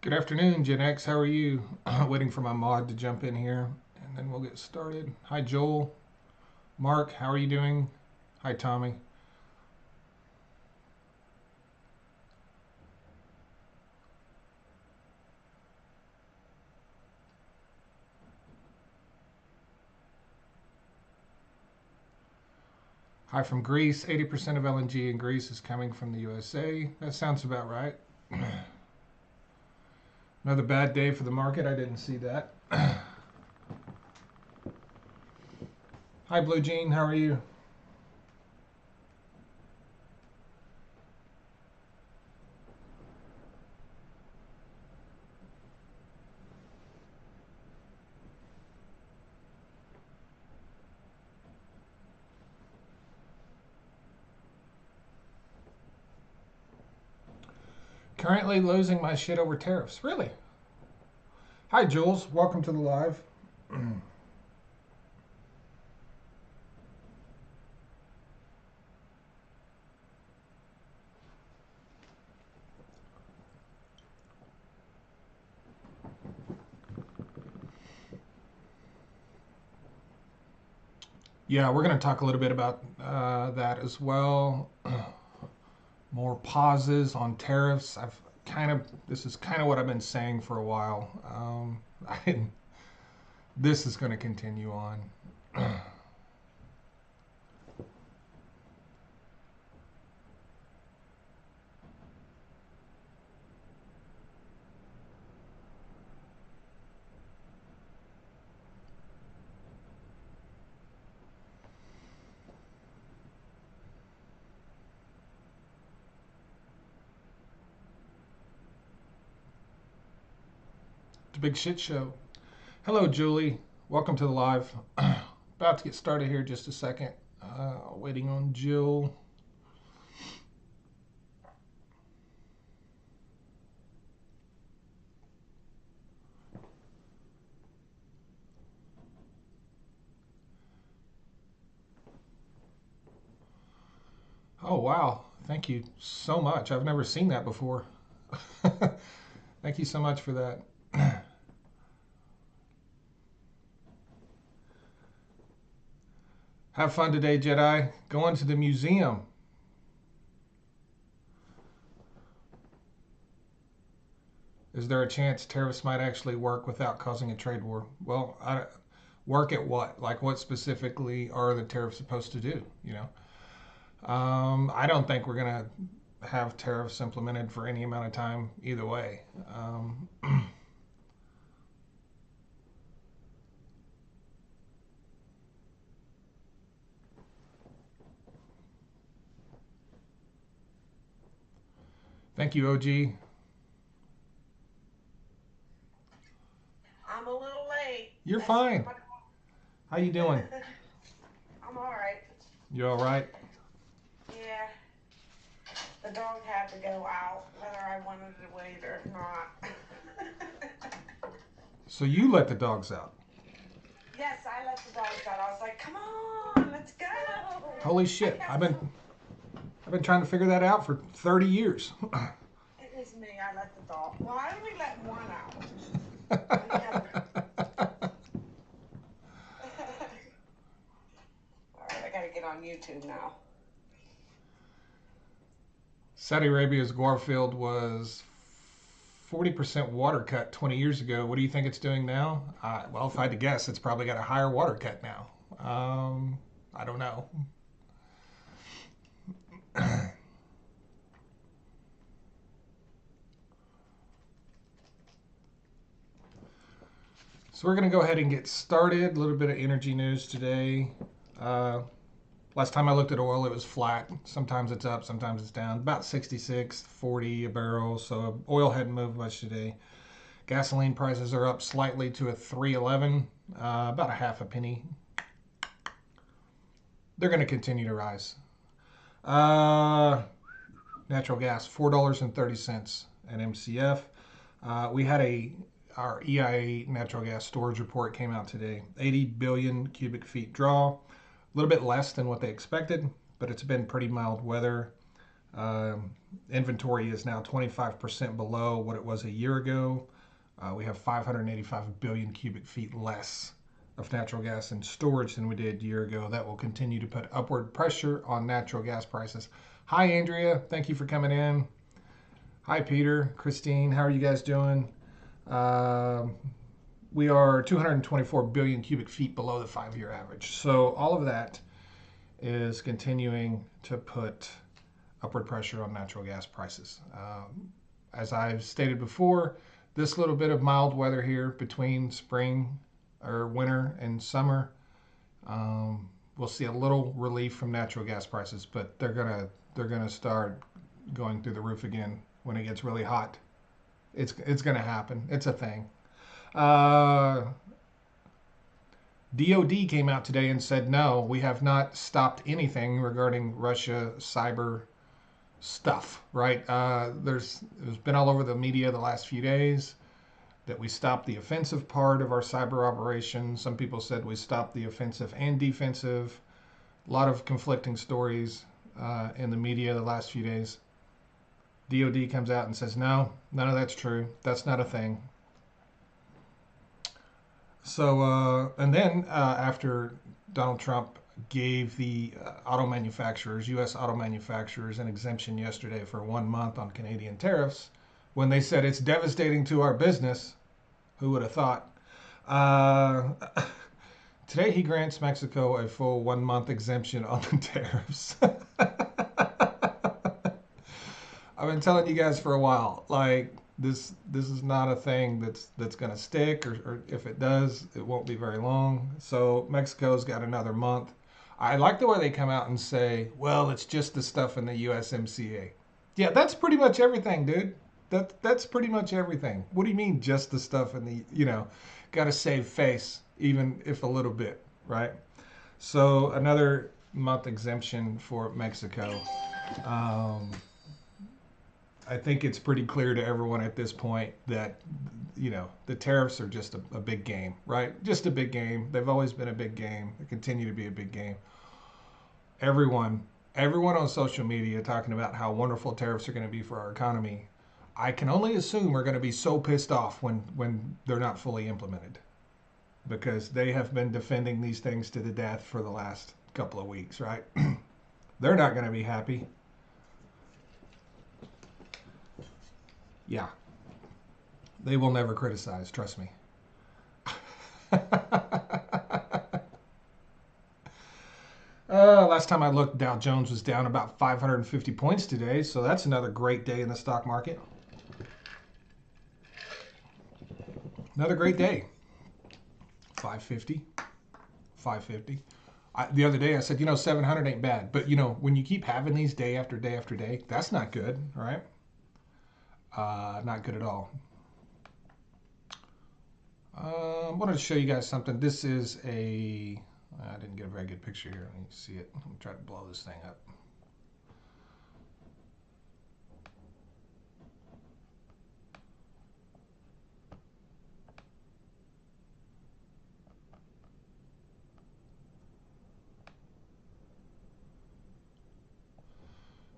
Good afternoon, Gen X. How are you? Waiting for my mod to jump in here, and then we'll get started. Hi, Joel. Mark, how are you doing? Hi, Tommy. Hi from Greece. 80% of LNG in Greece is coming from the USA. That sounds about right. Another bad day for the market. I didn't see that. Hi, Blue Jean. How are you? Currently losing my shit over tariffs. Really? Hi, Jules. Welcome to the live. Yeah, we're going to talk a little bit about that as well. More pauses on tariffs. This is kind of what I've been saying for a while. I, this is going to continue on. It's a big shit show. Hello, Julie. Welcome to the live. About to get started here just a second. Waiting on Jill. Oh, wow. Thank you so much. I've never seen that before. Thank you so much for that. Have fun today, Jedi. Going to the museum. Is there a chance tariffs might actually work without causing a trade war? Well, work at what? Like, what specifically are the tariffs supposed to do? I don't think we're gonna have tariffs implemented for any amount of time either way. Thank you, OG. I'm a little late. You're That's fine. How you doing? I'm all right. You all right? Yeah, the dog had to go out, whether I wanted to wait or not. So you let the dogs out? Yes, I let the dogs out. I was like, "Come on, let's go." Holy I shit! got I've been trying to figure that out for 30 years. It was me. I let the dog. Why did we let one out? The other. All right, I gotta get on YouTube now. Saudi Arabia's Garfield was 40% water cut 20 years ago. What do you think it's doing now? Well, if I had to guess, it's probably got a higher water cut now. I don't know. So we're going to go ahead and get started. A little bit of energy news today. Uh, Last time I looked at oil, it was flat. Sometimes it's up, sometimes it's down. About 66.40 a barrel. So oil hadn't moved much today. Gasoline prices are up slightly to a 3.11, about a half a penny. They're going to continue to rise. Uh, Natural gas, $4.30 an MCF. We had our EIA natural gas storage report came out today. 80 billion cubic feet draw. A little bit less than what they expected, but it's been pretty mild weather. Um, Inventory is now 25% below what it was a year ago. We have 585 billion cubic feet less of natural gas in storage than we did a year ago. That will continue to put upward pressure on natural gas prices. Hi, Andrea. Thank you for coming in. Hi, Peter, Christine. How are you guys doing? Um we are 224 billion cubic feet below the 5 year average. So all of that is continuing to put upward pressure on natural gas prices. As I've stated before, this little bit of mild weather here between spring or winter and summer, we'll see a little relief from natural gas prices, but they're gonna start going through the roof again when it gets really hot. It's gonna happen. It's a thing. Uh, DOD came out today and said, no, we have not stopped anything regarding Russia cyber stuff, right? It's been all over the media the last few days that we stopped the offensive part of our cyber operation. Some people said we stopped the offensive and defensive. A lot of conflicting stories in the media the last few days. DOD comes out and says, no, none of that's true. That's not a thing. So, and then after Donald Trump gave the auto manufacturers, U.S. auto manufacturers, an exemption yesterday for 1 month on Canadian tariffs, when they said it's devastating to our business, who would have thought? Uh, Today he grants Mexico a full 1 month exemption on the tariffs. I've been telling you guys for a while, like this is not a thing that's gonna stick, or if it does, it won't be very long. So Mexico's got another month. I like the way they come out and say, well, it's just the stuff in the USMCA. Yeah, that's pretty much everything, dude. That's pretty much everything. What do you mean just the stuff in the, got to save face, even if a little bit, right? So another month exemption for Mexico. Um, I think it's pretty clear to everyone at this point that the tariffs are just a big game, right? Just a big game. They've always been a big game. They continue to be a big game. Everyone on social media talking about how wonderful tariffs are going to be for our economy. I can only assume are going to be so pissed off when they're not fully implemented, because they have been defending these things to the death for the last couple of weeks, right? They're not going to be happy. Yeah, they will never criticize, trust me. Last time I looked, Dow Jones was down about 550 points today, so that's another great day in the stock market. Another great day. 550, 550. The other day I said, 700 ain't bad, but when you keep having these day after day after day, that's not good, right? Not good at all. I wanted to show you guys something. This is I didn't get a very good picture here. Let me see it. I'm try to blow this thing up.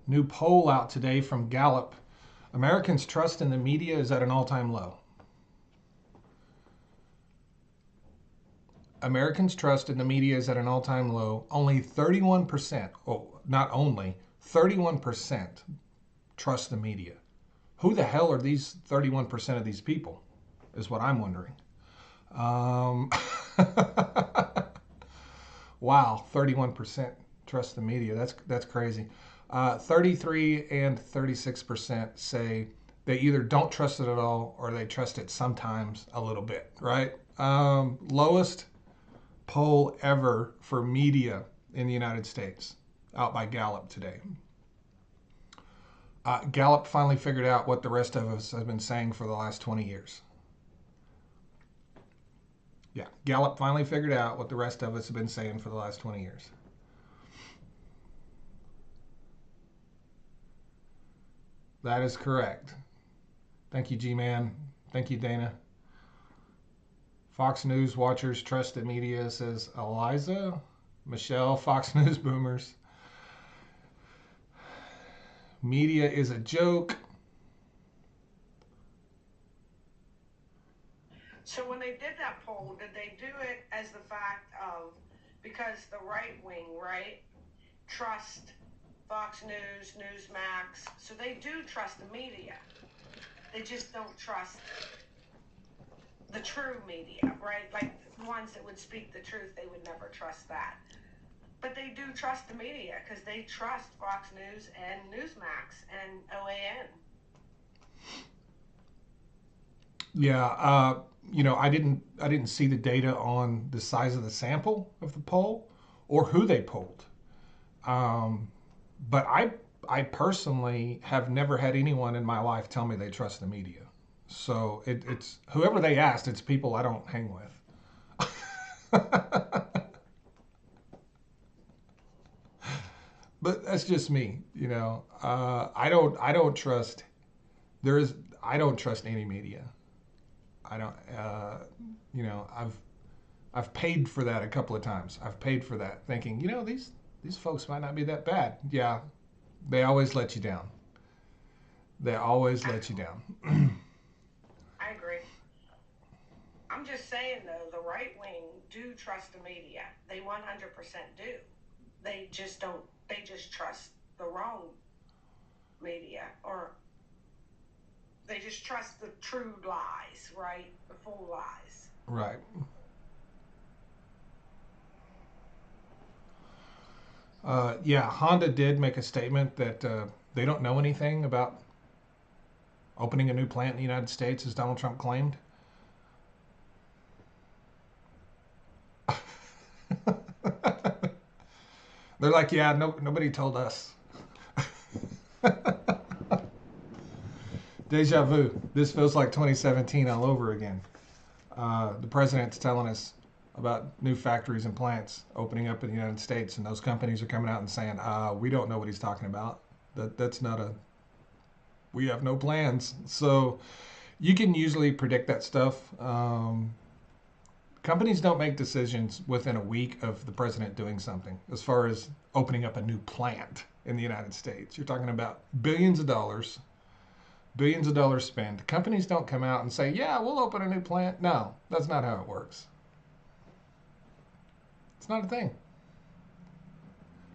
New poll out today from Gallup. Americans' trust in the media is at an all-time low. Americans' trust in the media is at an all-time low. Only 31%, not only, 31% trust the media. Who the hell are these 31% of these people, is what I'm wondering. Wow, 31% trust the media. That's crazy. 33 and 36% say they either don't trust it at all or they trust it sometimes a little bit, right? Lowest poll ever for media in the United States, out by Gallup today. Gallup finally figured out what the rest of us have been saying for the last 20 years. Yeah, Gallup finally figured out what the rest of us have been saying for the last 20 years. That is correct. Thank you, G-Man. Thank you, Dana. Fox News watchers trust the media, says Eliza. Michelle, Fox News boomers. Media is a joke. So when they did that poll, did they do it as the fact of because the right wing, right, trust Fox News, Newsmax, so they do trust the media. They just don't trust the true media, right? Like the ones that would speak the truth, they would never trust that. But they do trust the media because they trust Fox News and Newsmax and OAN. Yeah, I didn't see the data on the size of the sample of the poll or who they polled. Um, but I personally have never had anyone in my life tell me they trust the media. So it's whoever they asked, it's people I don't hang with. But that's just me, you know. I don't trust. There is I don't trust any media. I don't. I've paid for that a couple of times. I've paid for that, thinking, these folks might not be that bad. Yeah, they always let you down. They always let you down. I agree. I'm just saying though, the right wing do trust the media. They 100% do. They just don't. They just trust the wrong media, or they just trust the true lies, right? The full lies. Right. Yeah, Honda did make a statement that they don't know anything about opening a new plant in the United States, as Donald Trump claimed. They're like, yeah, no, nobody told us. Deja vu. This feels like 2017 all over again. The president's telling us about new factories and plants opening up in the United States, and those companies are coming out and saying, "We don't know what he's talking about. That's not a. We have no plans." So you can usually predict that stuff. Companies don't make decisions within a week of the president doing something. As far as opening up a new plant in the United States, you're talking about billions of dollars spent. Companies don't come out and say, "Yeah, we'll open a new plant." No, that's not how it works. It's not a thing.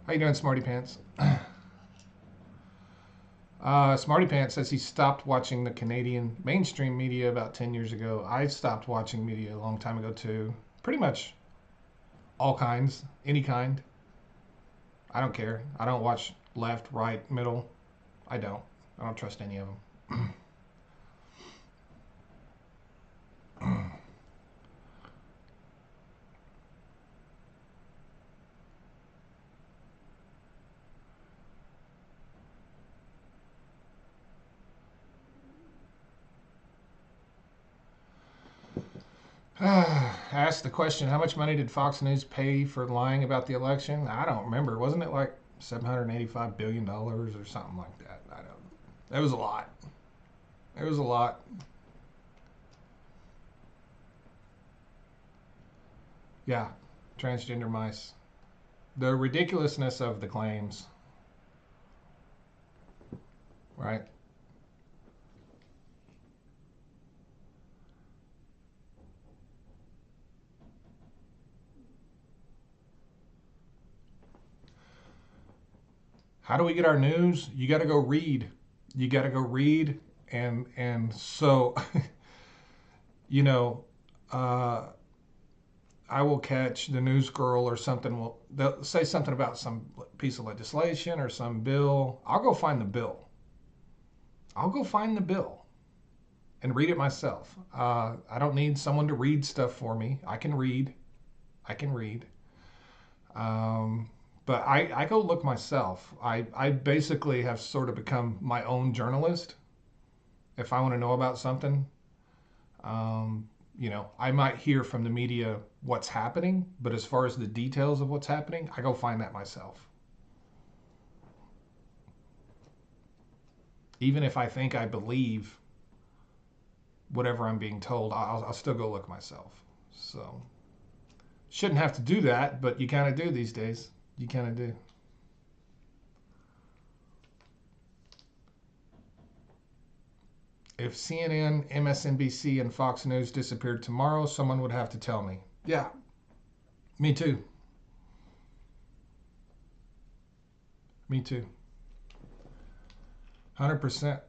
How you doing, Smarty Pants? Smarty Pants says he stopped watching the Canadian mainstream media about 10 years ago. I stopped watching media a long time ago, too. Pretty much all kinds, any kind. I don't care. I don't watch left, right, middle. I don't. I don't trust any of them. Asked the question, how much money did Fox News pay for lying about the election? I don't remember. Wasn't it like $785 billion or something like that? I don't. It was a lot. It was a lot. Yeah, transgender mice. The ridiculousness of the claims, right? How do we get our news? You got to go read. You got to go read, and so you know, uh, I will catch the news girl or something. They'll say something about some piece of legislation or some bill. I'll go find the bill. I'll go find the bill and read it myself. I don't need someone to read stuff for me. I can read. I can read. Um, but I go look myself. I basically have sort of become my own journalist. If I want to know about something, I might hear from the media what's happening, but as far as the details of what's happening, I go find that myself. Even if I think I believe whatever I'm being told, I'll still go look myself. So, shouldn't have to do that, but you kind of do these days. You kind of do. If CNN, MSNBC, and Fox News disappeared tomorrow, someone would have to tell me. Yeah, me too. Me too. 100%.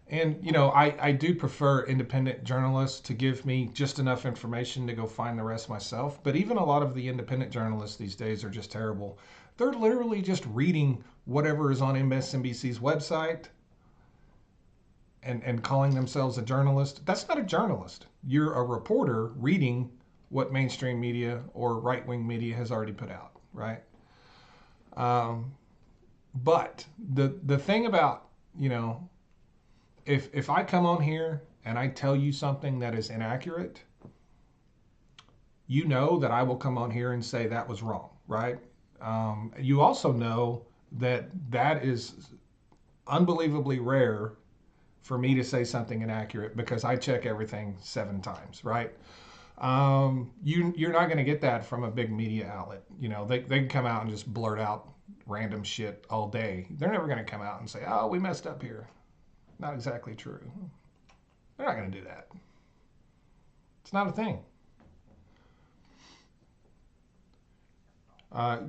And, I do prefer independent journalists to give me just enough information to go find the rest myself. But even a lot of the independent journalists these days are just terrible. They're literally just reading whatever is on MSNBC's website and calling themselves a journalist. That's not a journalist. You're a reporter reading what mainstream media or right wing media has already put out, right? Um, but the thing about, you know, if I come on here and I tell you something that is inaccurate, you know that I will come on here and say that was wrong, right? You also know that that is unbelievably rare for me to say something inaccurate because I check everything 7 times, right? You're not going to get that from a big media outlet. They can come out and just blurt out random shit all day. They're never going to come out and say, "Oh, we messed up here." Not exactly true. They're not going to do that. It's not a thing.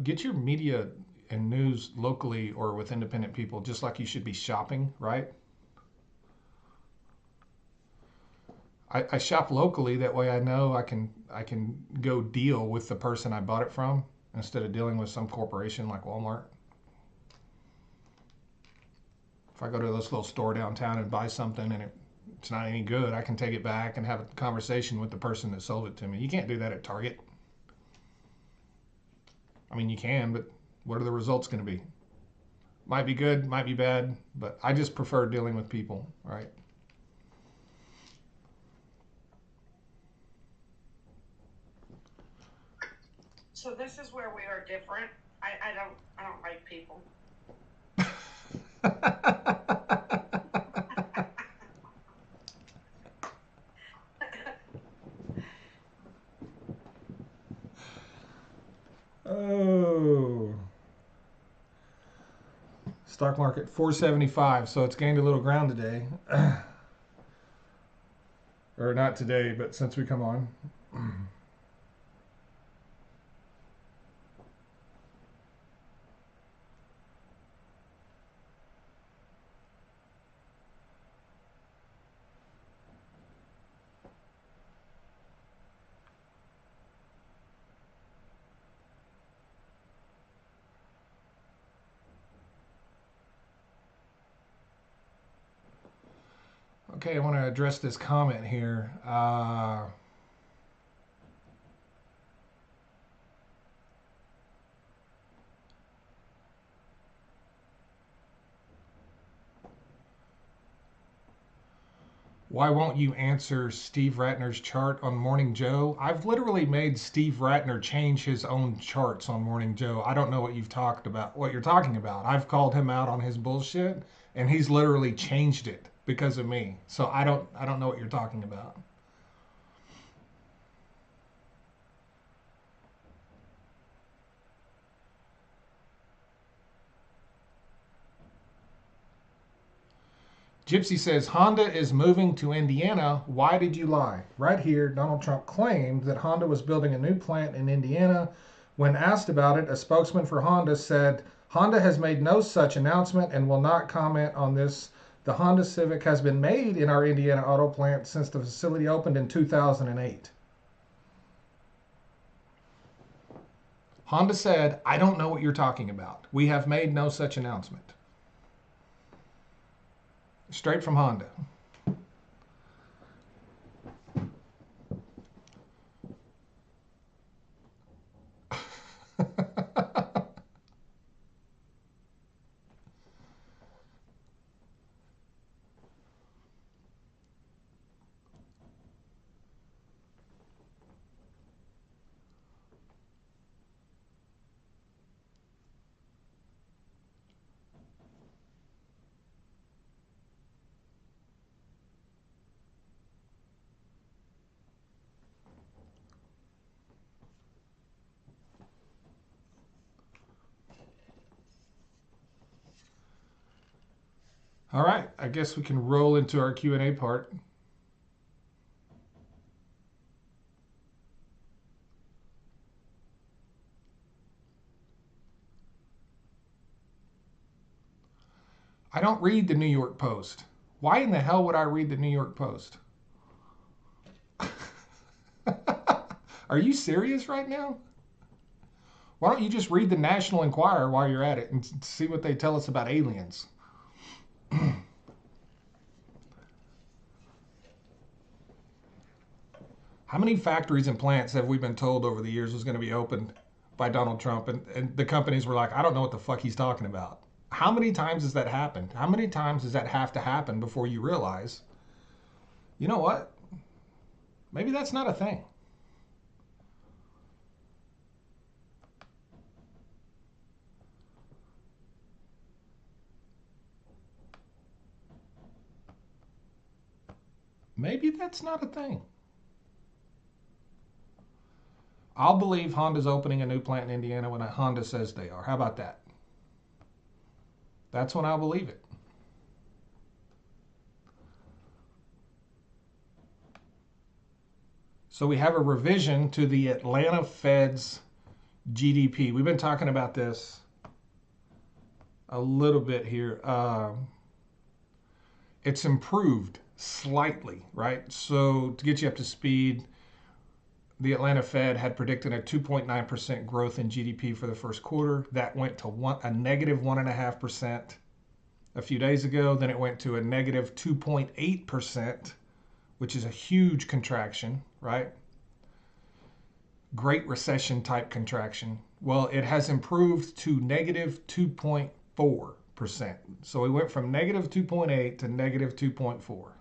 Get your media and news locally or with independent people, just like you should be shopping, right? I shop locally. That way, I know I can go deal with the person I bought it from instead of dealing with some corporation like Walmart. If I go to this little store downtown and buy something and it's not any good, I can take it back and have a conversation with the person that sold it to me. You can't do that at Target. I mean, you can, but what are the results going to be? Might be good, might be bad, but I just prefer dealing with people, right? So this is where we are different. I don't like people. Oh, stock market 475, so it's gained a little ground today. Or not today, but since we come on. Okay, I want to address this comment here. Why won't you answer Steve Ratner's chart on Morning Joe? I've literally made Steve Ratner change his own charts on Morning Joe. I don't know what you're talking about. I've called him out on his bullshit, and he's literally changed it because of me. So I don't know what you're talking about. Gypsy says Honda is moving to Indiana. Why did you lie? Right here, Donald Trump claimed that Honda was building a new plant in Indiana. When asked about it, a spokesman for Honda said Honda has made no such announcement and will not comment on this. The Honda Civic has been made in our Indiana auto plant since the facility opened in 2008. Honda said, I don't know what you're talking about. We have made no such announcement. Straight from Honda. All right, I guess we can roll into our Q&A part. I don't read the New York Post. Why in the hell would I read the New York Post? Are you serious right now? Why don't you just read the National Enquirer while you're at it and see what they tell us about aliens? How many factories and plants have we been told over the years was going to be opened by Donald Trump? And the companies were like, I don't know what the fuck he's talking about. How many times has that happened? How many times does that have to happen before you realize, you know what? Maybe that's not a thing. Maybe that's not a thing. I'll believe Honda's opening a new plant in Indiana when Honda says they are. How about that? That's when I'll believe it. So we have a revision to the Atlanta Fed's GDP. We've been talking about this a little bit here. It's improved slightly, right? So to get you up to speed, the Atlanta Fed had predicted a 2.9% growth in GDP for the first quarter. That went to a negative 1.5% a few days ago. Then it went to a negative 2.8%, which is a huge contraction, right? Great Recession type contraction. Well, it has improved to negative 2.4%. So we went from negative 2.8 to negative 2.4.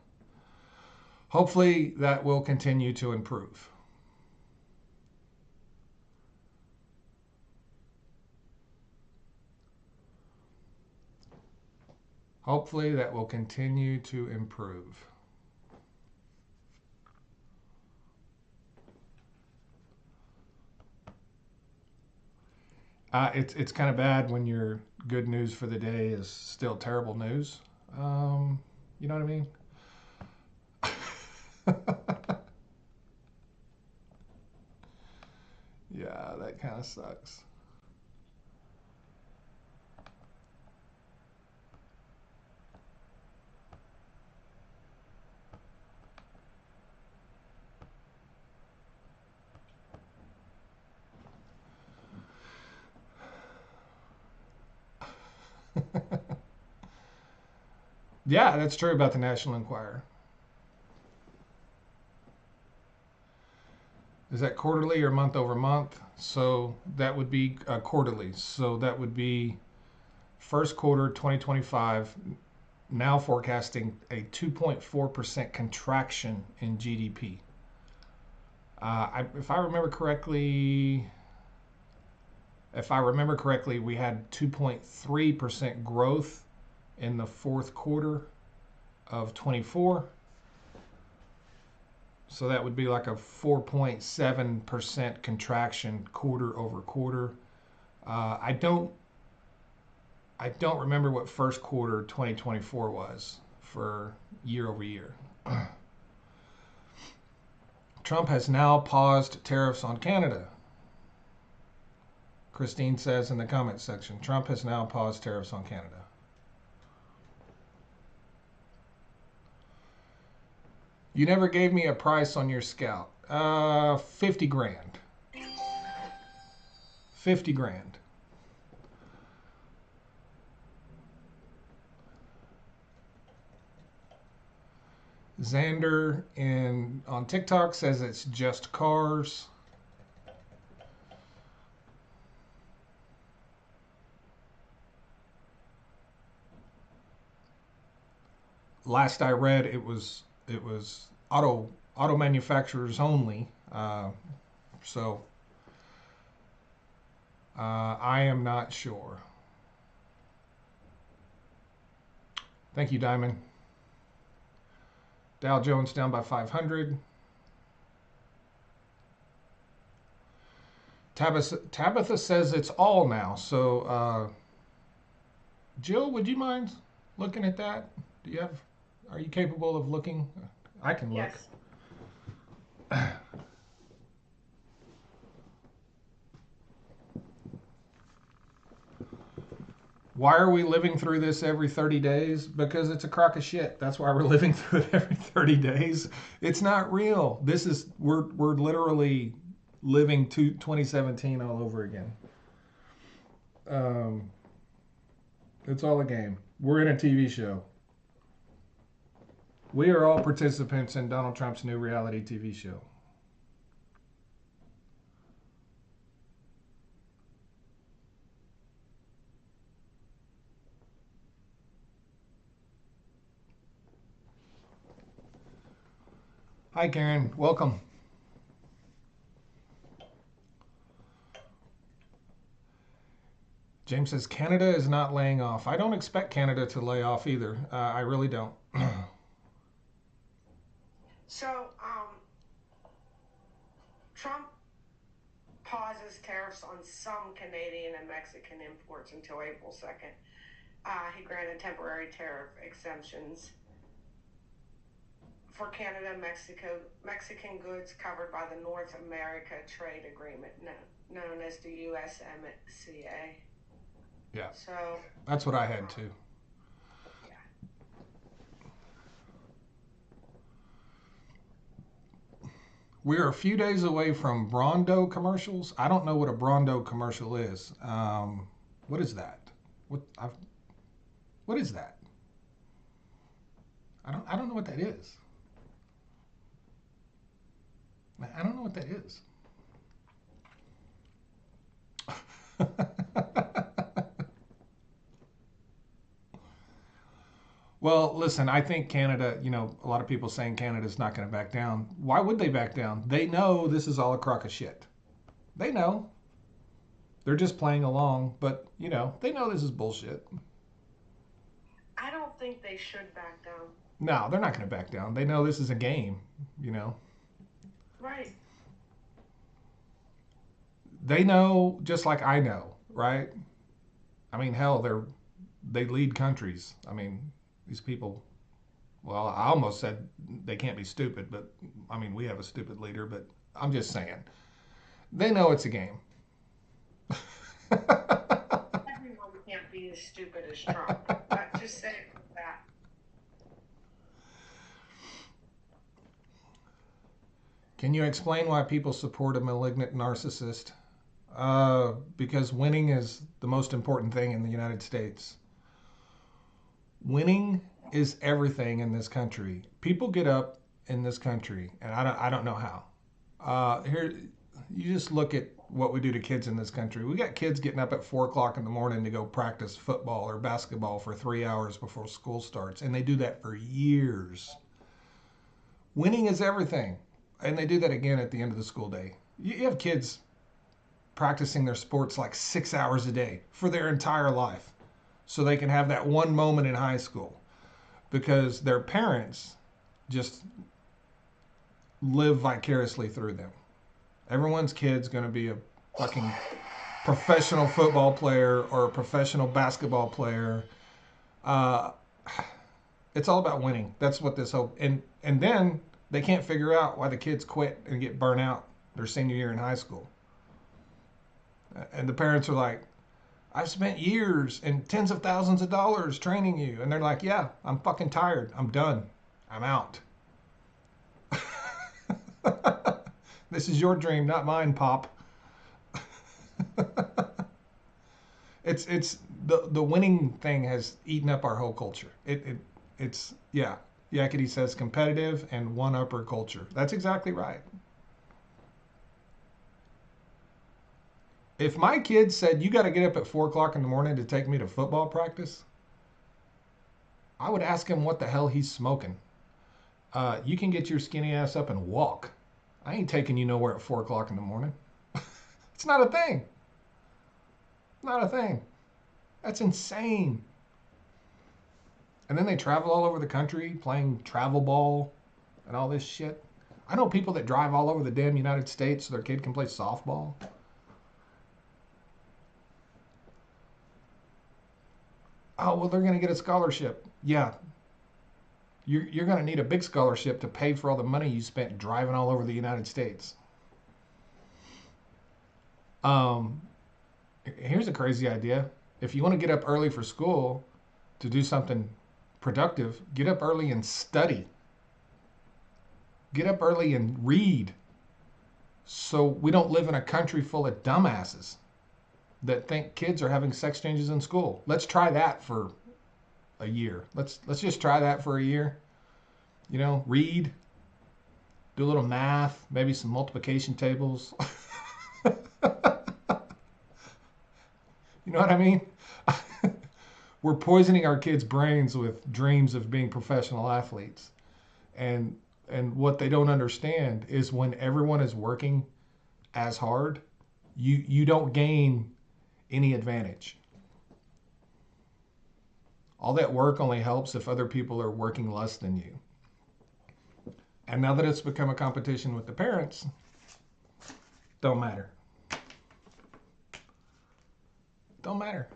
Hopefully that will continue to improve. Hopefully that will continue to improve. It's kind of bad when your good news for the day is still terrible news. You know what I mean? Yeah, that kind of sucks. Yeah, that's true about the National Enquirer. Is that quarterly or month over month? So that would be quarterly. So that would be first quarter 2025, now forecasting a 2.4% contraction in GDP. If I remember correctly, we had 2.3% growth in the fourth quarter of 24. So that would be like a 4.7% contraction quarter over quarter. I don't remember what first quarter 2024 was for year over year. Trump has now paused tariffs on Canada. Christine says in the comments section, Trump has now paused tariffs on Canada. You never gave me a price on your Scout. 50 grand. 50 grand. Xander on TikTok says it's just cars. Last I read, it was auto manufacturers only. So I am not sure. Thank you, Diamond. Dow Jones down by 500. Tabitha says it's all now. So, Jill, would you mind looking at that? Do you have? Are you capable of looking? I can look. Yes. Why are we living through this every 30 days? Because it's a crock of shit. That's why we're living through it every 30 days. It's not real. We're literally living 2017 all over again. Um, it's all a game. We're in a TV show. We are all participants in Donald Trump's new reality TV show. Hi, Karen. Welcome. James says Canada is not laying off. I don't expect Canada to lay off either. I really don't. So, Trump pauses tariffs on some Canadian and Mexican imports until April 2nd. He granted temporary tariff exemptions for Canada and Mexican goods covered by the North America Trade Agreement, known as the USMCA. Yeah, So, that's what I had too. yeah. We are a few days away from Brondo commercials. I don't know what a Brondo commercial is. What is that? What I've, what is that? I don't know what that is. I don't know what that is. Well, listen, I think Canada, a lot of people saying Canada's not going to back down. Why would they back down? They know this is all a crock of shit. They know. They're just playing along, but, they know this is bullshit. I don't think they should back down. No, they're not going to back down. They know this is a game, you know. Right. They know just like I know, right? I mean, hell, they lead countries. I mean, these people. Well, I almost said they can't be stupid, but I mean, we have a stupid leader. But I'm just saying, they know it's a game. Everyone can't be as stupid as Trump. But just say it like that. Can you explain why people support a malignant narcissist? Because winning is the most important thing in the United States. Winning is everything in this country. People get up in this country, and I don't know how. Here, you just look at what we do to kids in this country. We got kids getting up at 4 o'clock in the morning to go practice football or basketball for 3 hours before school starts, and they do that for years. Winning is everything, and they do that again at the end of the school day. You have kids practicing their sports like 6 hours a day for their entire life so they can have that one moment in high school because their parents just live vicariously through them. Everyone's kid's going to be a fucking professional football player or a professional basketball player. Uh, it's all about winning. That's what this whole and then they can't figure out why the kids quit and get burnt out their senior year in high school. And the parents are like, I've spent years and tens of thousands of dollars training you. And they're like, yeah, I'm fucking tired. I'm done. I'm out. This is your dream, not mine, Pop. It's the winning thing has eaten up our whole culture. It's yeah. Yakety says competitive and one upper culture. That's exactly right. If my kid said you got to get up at 4 o'clock in the morning to take me to football practice, I would ask him what the hell he's smoking. You can get your skinny ass up and walk. I ain't taking you nowhere at 4 o'clock in the morning. It's not a thing. Not a thing. That's insane. And then they travel all over the country playing travel ball and all this shit. I know people that drive all over the damn United States so their kid can play softball. Oh, well, they're going to get a scholarship. Yeah, you're going to need a big scholarship to pay for all the money you spent driving all over the United States. Um, Here's a crazy idea. If you want to get up early for school to do something productive, get up early and study. Get up early and read so we don't live in a country full of dumbasses that think kids are having sex changes in school. Let's try that for a year. Let's just try that for a year. You know, read, do a little math, maybe some multiplication tables. You know what I mean? We're poisoning our kids' brains with dreams of being professional athletes. And what they don't understand is when everyone is working as hard, you don't gain any advantage. All that work only helps if other people are working less than you. And now that it's become a competition with the parents, don't matter. Don't matter.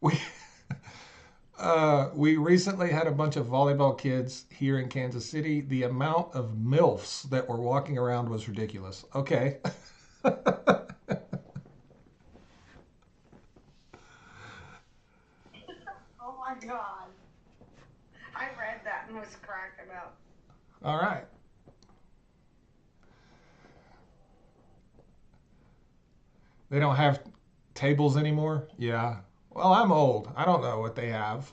we we recently had a bunch of volleyball kids here in Kansas City. The amount of MILFs that were walking around was ridiculous. Okay. Oh my God. I read that and was cracking up. All right. They don't have tables anymore? Yeah. Well, I'm old. I don't know what they have.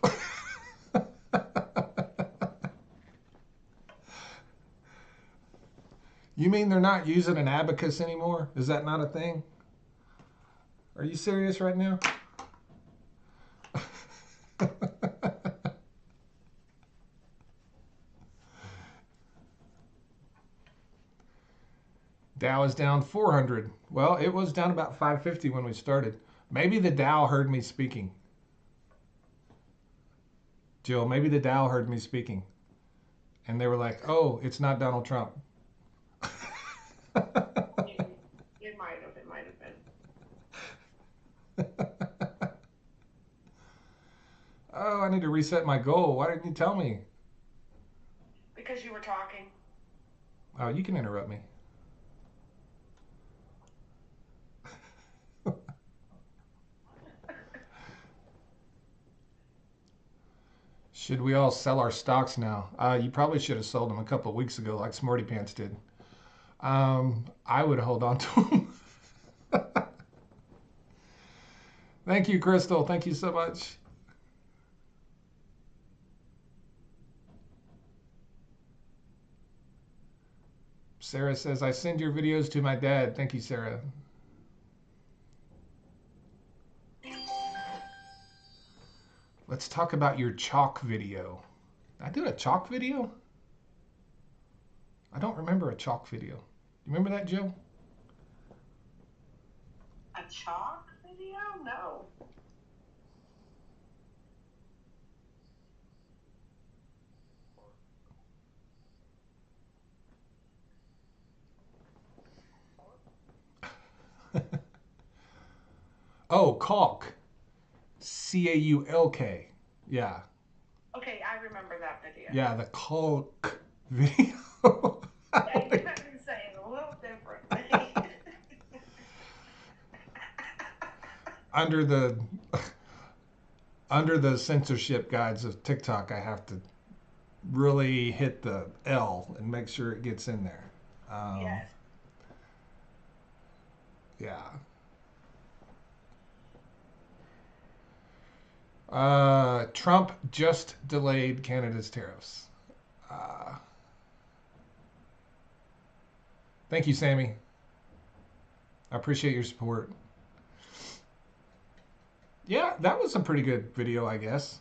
You mean they're not using an abacus anymore? Is that not a thing? Are you serious right now? Dow is down 400. Well, it was down about 550 when we started. Maybe the Dow heard me speaking. Jill, maybe the Dow heard me speaking. And they were like, oh, it's not Donald Trump. It might have. It might have been. Oh, I need to reset my goal. Why didn't you tell me? Because you were talking. Oh, you can interrupt me. Should we all sell our stocks now? You probably should have sold them a couple of weeks ago, like Smarty Pants did. I would hold on to them. Thank you, Crystal. Thank you so much. Sarah says, I send your videos to my dad. Thank you, Sarah. Let's talk about your chalk video. I did a chalk video? I don't remember a chalk video. You remember that, Jill? A chalk video? No. Oh, caulk. Caulk. Yeah. Okay, I remember that video. Yeah, the caulk video. Yeah, you have to say it a little differently. under the under the censorship guides of TikTok, I have to really hit the L and make sure it gets in there. Um, Yes. yeah. Trump just delayed Canada's tariffs. Uh, Thank you, Sammy. I appreciate your support. Yeah, that was a pretty good video, I guess.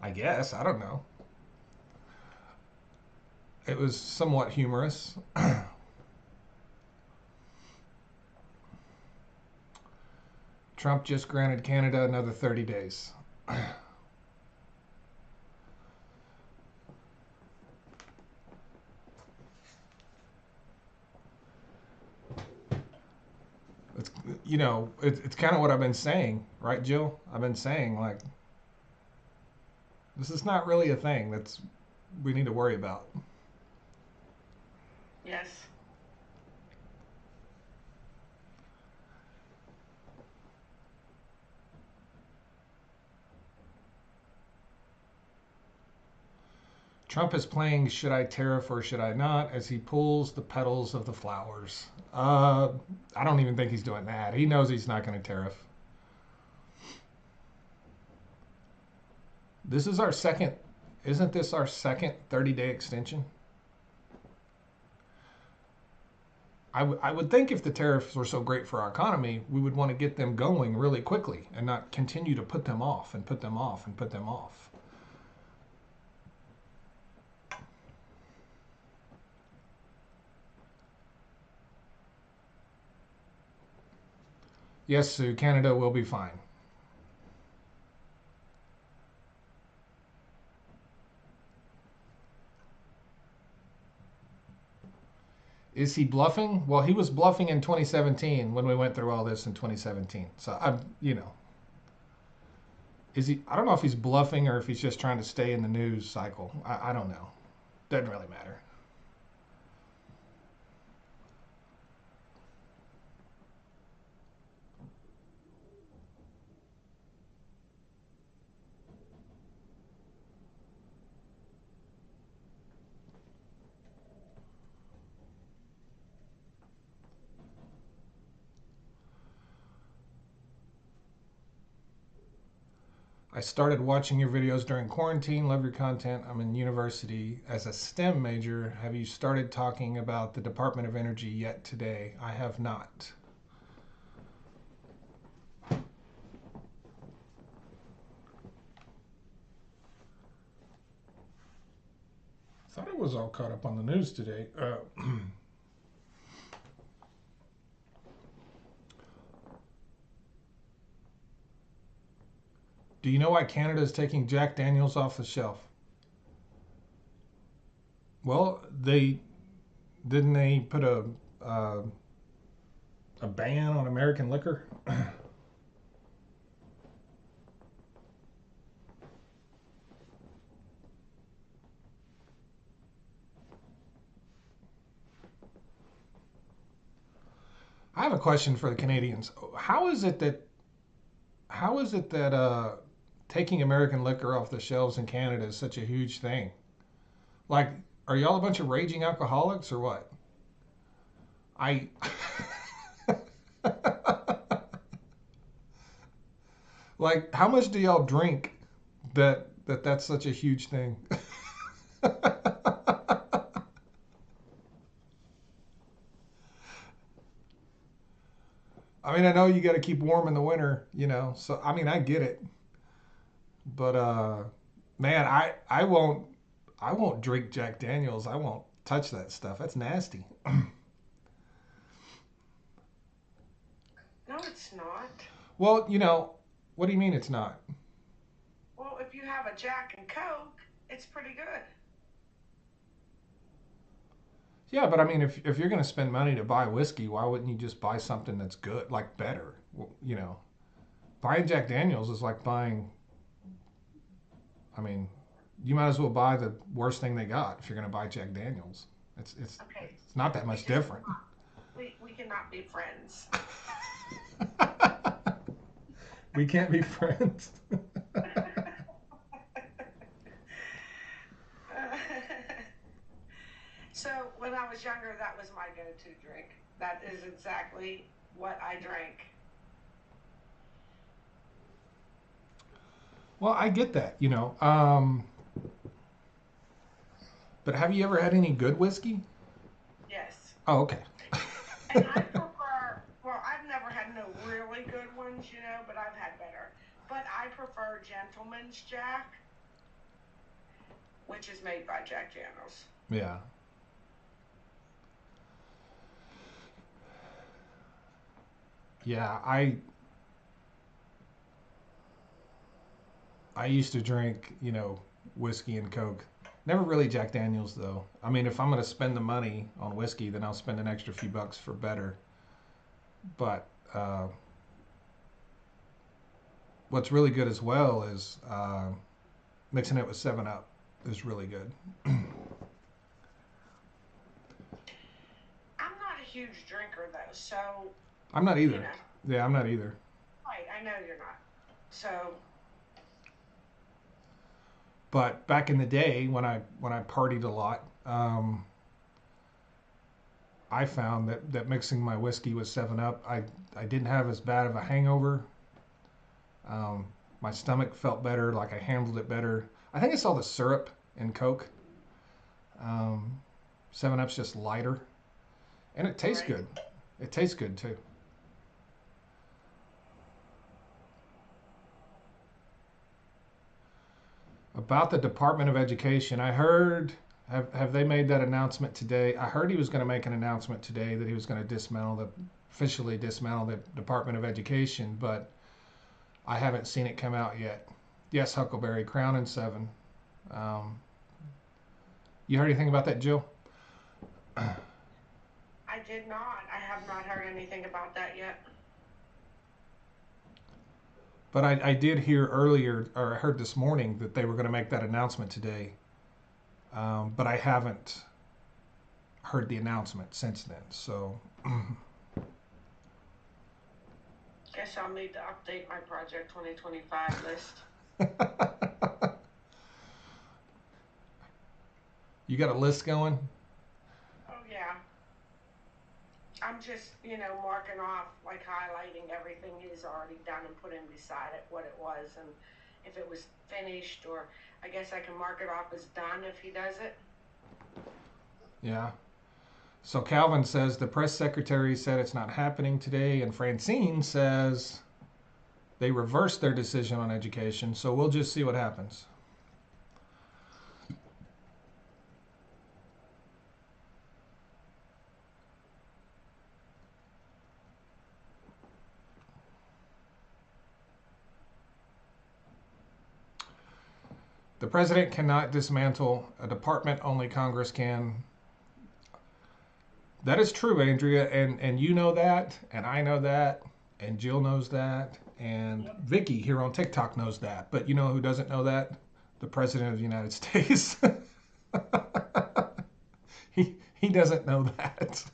I guess. I don't know. It was somewhat humorous. Trump just granted Canada another 30 days. it's kind of what I've been saying, right, Jill? I've been saying like this is not really a thing that's we need to worry about. Yes. Trump is playing should I tariff or should I not as he pulls the petals of the flowers. I don't even think he's doing that. He knows he's not going to tariff. This is our second, isn't this our second 30-day extension? I would think if the tariffs were so great for our economy, we would want to get them going really quickly and not continue to put them off and put them off and put them off. Yes, Sue, Canada will be fine. Is he bluffing? Well, he was bluffing in 2017 when we went through all this in 2017. So is he? I don't know if he's bluffing or if he's just trying to stay in the news cycle. I don't know. Doesn't really matter. I started watching your videos during quarantine. Love your content. I'm in university as a STEM major. Have you started talking about the Department of Energy yet today? I have not. Thought it was all caught up on the news today. Do you know why Canada is taking Jack Daniels off the shelf? Well, they didn't they put uh, a ban on American liquor? I have a question for the Canadians. How is it that taking American liquor off the shelves in Canada is such a huge thing? Like, are y'all a bunch of raging alcoholics or what? I like how much do y'all drink that's such a huge thing? I mean, I know you got to keep warm in the winter, So I mean, I get it. But man, I won't drink Jack Daniels. I won't touch that stuff. That's nasty. No, it's not. Well, what do you mean it's not? Well, if you have a Jack and Coke, it's pretty good. Yeah, but I mean, if you're going to spend money to buy whiskey, why wouldn't you just buy something that's good, like better? Buying Jack Daniels is like buying. I mean, you might as well buy the worst thing they got if you're going to buy Jack Daniels. It's it's Okay, it's not that we much just different. we cannot be friends. We can't be friends. So when I was younger, that was my go-to drink. That is exactly what I drank. Well, I get that, but have you ever had any good whiskey? Yes. Oh, okay. And I prefer, well, I've never had no really good ones, but I've had better. But I prefer Gentleman's Jack, which is made by Jack Daniels. Yeah. Yeah, I used to drink, whiskey and Coke. Never really Jack Daniels though. I mean, if I'm gonna spend the money on whiskey, then I'll spend an extra few bucks for better. But uh, what's really good as well is mixing it with 7 Up is really good. I'm not a huge drinker though, so I'm not you either. know, Yeah, I'm not either. right? I know you're not. So But back in the day when I partied a lot, I found that mixing my whiskey with 7 Up, I didn't have as bad of a hangover. Um, my stomach felt better, like I handled it better. I think it's all the syrup in Coke. Um, 7 Up's just lighter, and it tastes right. good. It tastes good too. About the Department of Education, I heard. Have they made that announcement today? I heard he was going to make an announcement today that he was going to officially dismantle the Department of Education, but I haven't seen it come out yet. Yes, Huckleberry, Crown and Seven. Um, you heard anything about that, Jill? I did not. I have not heard anything about that yet. But I did hear earlier, or I heard this morning, that they were going to make that announcement today. But I haven't heard the announcement since then. So, Guess I'll need to update my Project 2025 list. you got a list going? Oh yeah. I'm just, marking off, like highlighting everything he's already done and putting beside it what it was and if it was finished, or I guess I can mark it off as done if he does it. Yeah. So Calvin says the press secretary said it's not happening today, and Francine says they reversed their decision on education. So we'll just see what happens. The president cannot dismantle a department, only Congress can. That is true, Andrea, and you know that, and I know that, and Jill knows that, and Yep. Vicky here on TikTok knows that. But you know who doesn't know that? The president of the United States. He doesn't know that.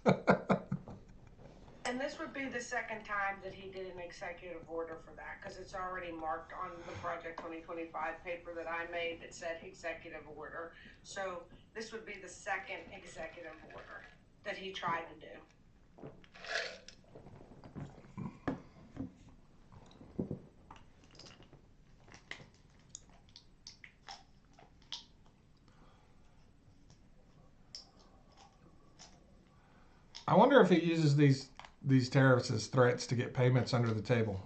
And this would be the second time that he did an executive order for that because it's already marked on the Project 2025 paper that I made that said executive order. So this would be the second executive order that he tried to do. I wonder if he uses these tariffs as threats to get payments under the table.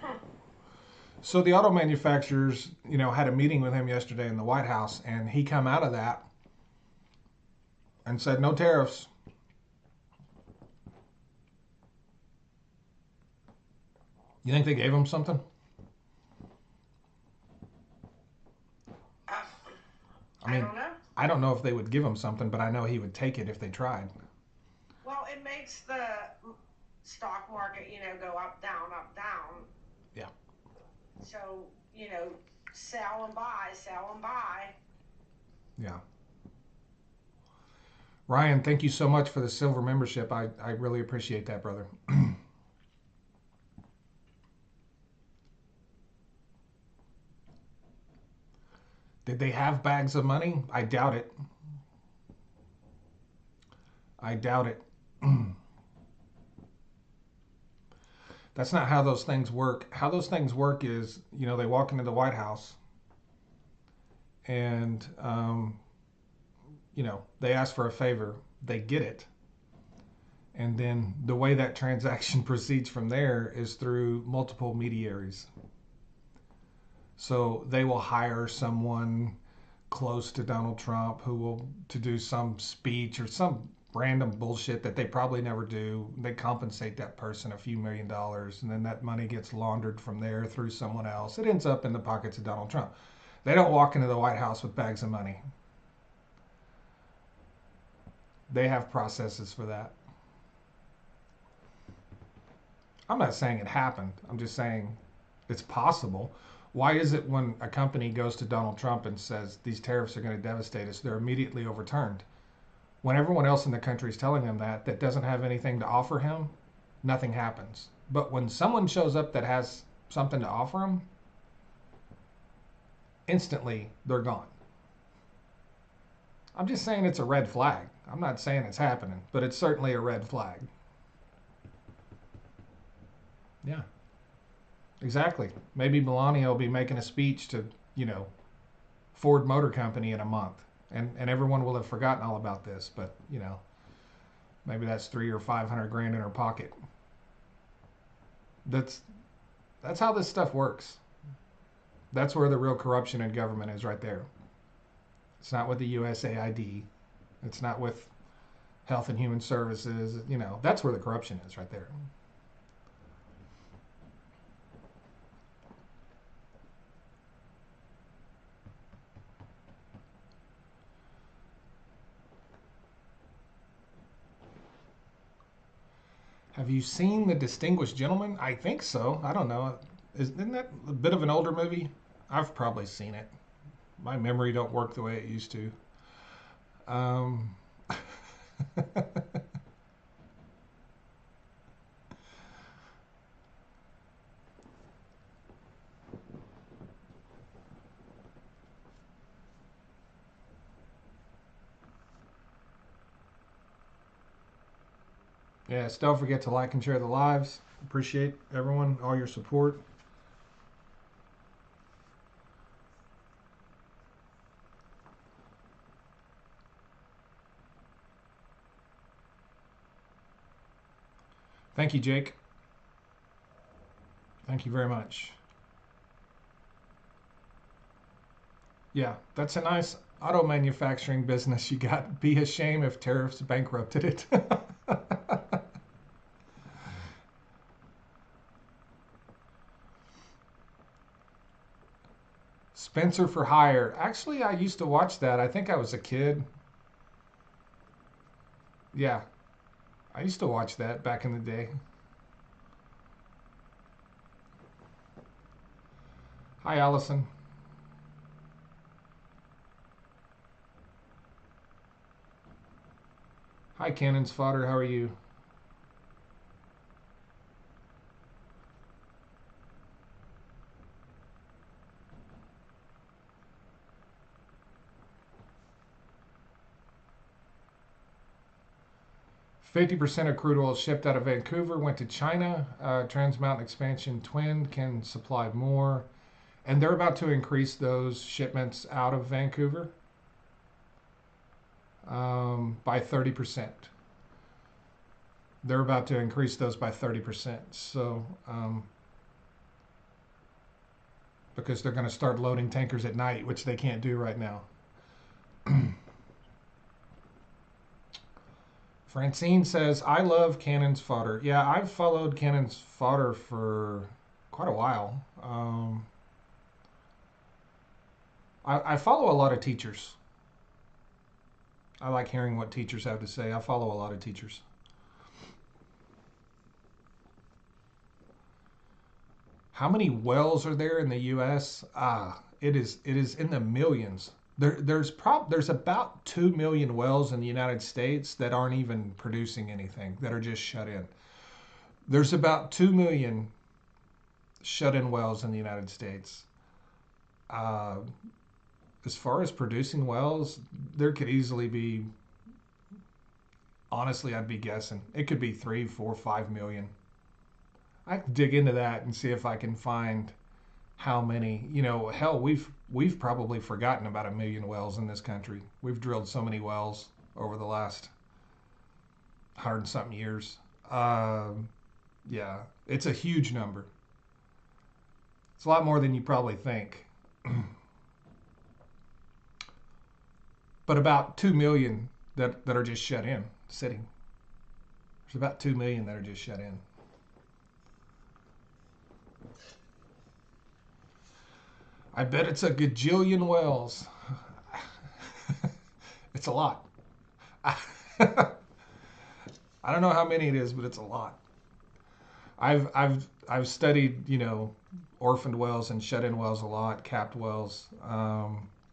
Huh. So the auto manufacturers, had a meeting with him yesterday in the White House, and he come out of that and said no tariffs. You think they gave him something? Uh, I I mean, don't know. I don't know if they would give him something, but I know he would take it if they tried. Well, it makes the stock market, go up, down, up, down. Yeah. So, sell and buy, sell and buy. Yeah. Ryan, thank you so much for the silver membership. I really appreciate that, brother. Did they have bags of money? I doubt it. I doubt it. That's not how those things work. How those things work is, they walk into the White House and, they ask for a favor, they get it. And then the way that transaction proceeds from there is through multiple mediaries. So they will hire someone close to Donald Trump who will to do some speech or some random bullshit that they probably never do. They compensate that person a few $1 million, and then that money gets laundered from there through someone else. It ends up in the pockets of Donald Trump. They don't walk into the White House with bags of money. They have processes for that. I'm not saying it happened. I'm just saying it's possible. Why is it when a company goes to Donald Trump and says these tariffs are going to devastate us, they're immediately overturned? When everyone else in the country is telling him that doesn't have anything to offer him, nothing happens. But when someone shows up that has something to offer him, instantly they're gone. I'm just saying it's a red flag. I'm not saying it's happening, but it's certainly a red flag. Yeah, exactly. Maybe Melania will be making a speech to, you know, Ford Motor Company in a month, and everyone will have forgotten all about this. But maybe that's 300 or 500 grand in her pocket. That's that's how this stuff works. That's where the real corruption in government is, right there. It's not with the USAID. It's not with Health and Human Services. That's where the corruption is, right there. Have you seen The Distinguished Gentleman? I think so. I don't know. Isn't that a bit of an older movie? I've probably seen it. My memory don't work the way it used to. Um, yes, don't forget to like and share the lives. Appreciate everyone, all your support. Thank you, Jake. Thank you very much. Yeah, that's a nice auto manufacturing business you got. Be a shame if tariffs bankrupted it. Spencer for Hire. Actually, I used to watch that. I think I was a kid. Yeah, I used to watch that back in the day. Hi, Allison. Hi, Cannon's Fodder. How are you? 50% of crude oil shipped out of Vancouver went to China. Trans Mountain Expansion Twin can supply more. And they're about to increase those shipments out of Vancouver by 30%. They're about to increase those by 30%. So, because they're going to start loading tankers at night, which they can't do right now. Francine says, I love Cannon's Fodder. Yeah, I've followed Cannon's Fodder for quite a while. I follow a lot of teachers. I like hearing what teachers have to say. I follow a lot of teachers. How many wells are there in the U.S.? It is in the millions. There's about 2 million wells in the United States that aren't even producing anything, that are just shut in. There's about 2 million shut in wells in the United States. Uh, as far as producing wells, there could easily be, honestly, I'd be guessing, it could be 3, 4, 5 million. I can dig into that and see if I can find how many. Hell, we've probably forgotten about 1 million wells in this country. We've drilled so many wells over the last 100 and something years. Yeah, it's a huge number. It's a lot more than you probably think. But about 2 million that are just shut in, sitting. There's about 2 million that are just shut in. I bet it's a gajillion wells. It's a lot. I don't know how many it is, but it's a lot. I've studied, orphaned wells and shut-in wells a lot, capped wells,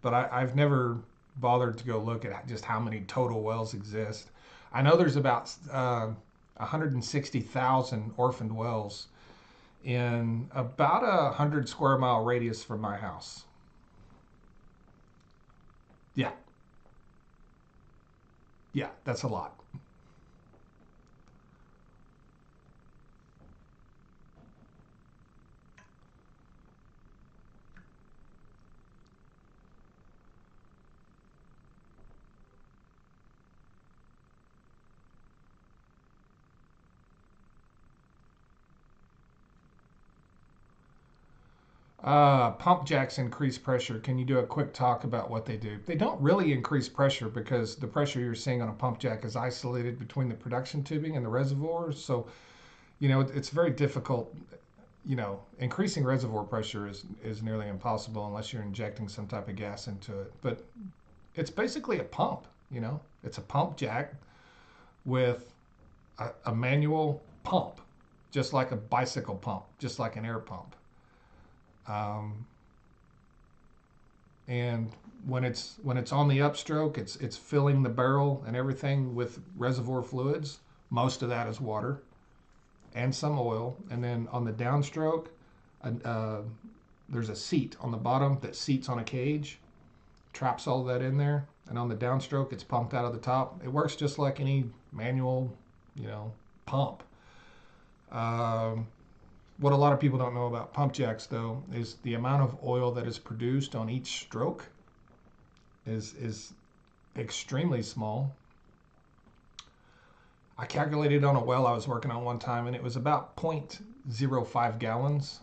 but I've never bothered to go look at just how many total wells exist. I know there's about 160,000 orphaned wells in about 100 square mile radius from my house. Yeah, yeah, that's a lot. Pump jacks increase pressure. Can you do a quick talk about what they do? They don't really increase pressure because the pressure you're seeing on a pump jack is isolated between the production tubing and the reservoir. So, it's very difficult. Increasing reservoir pressure is nearly impossible unless you're injecting some type of gas into it. But it's basically a pump, it's a pump jack with a manual pump, just like a bicycle pump, just like an air pump. Um, and when it's on the upstroke, it's filling the barrel and everything with reservoir fluids. Most of that is water and some oil. And then on the downstroke, uh, there's a seat on the bottom that seats on a cage, traps all of that in there. And on the downstroke, it's pumped out of the top. It works just like any manual, pump. Um, what a lot of people don't know about pump jacks, though, is the amount of oil that is produced on each stroke is extremely small. I calculated on a well I was working on one time, and it was about 0.05 gallons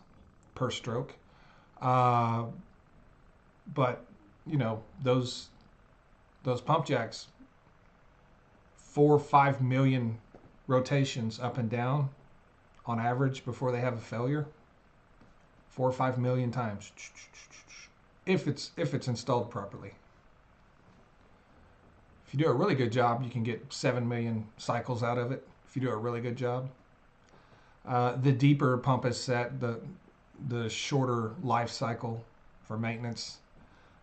per stroke. Uh, but those pump jacks, 4 or 5 million rotations up and down on average before they have a failure. 4 or 5 million times, if it's installed properly. If you do a really good job, you can get 7 million cycles out of it. If you do a really good job, the deeper pump is set, the shorter life cycle for maintenance.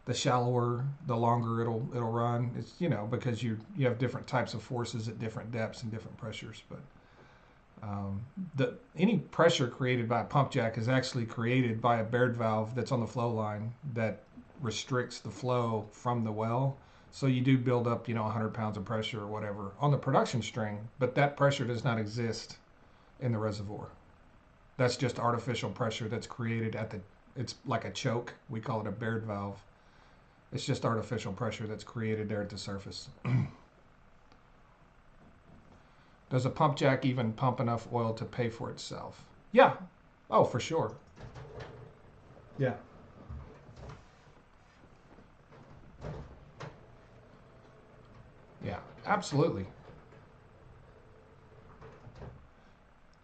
The shallower, the longer it'll run. It's because you have different types of forces at different depths and different pressures. But any pressure created by a pump jack is actually created by a Baird valve that's on the flow line that restricts the flow from the well. So you do build up, 100 pounds of pressure or whatever on the production string, but that pressure does not exist in the reservoir. That's just artificial pressure that's created it's like a choke. We call it a Baird valve. It's just artificial pressure that's created there at the surface. Does a pump jack even pump enough oil to pay for itself? Yeah. Oh, for sure. Yeah. Yeah. Absolutely.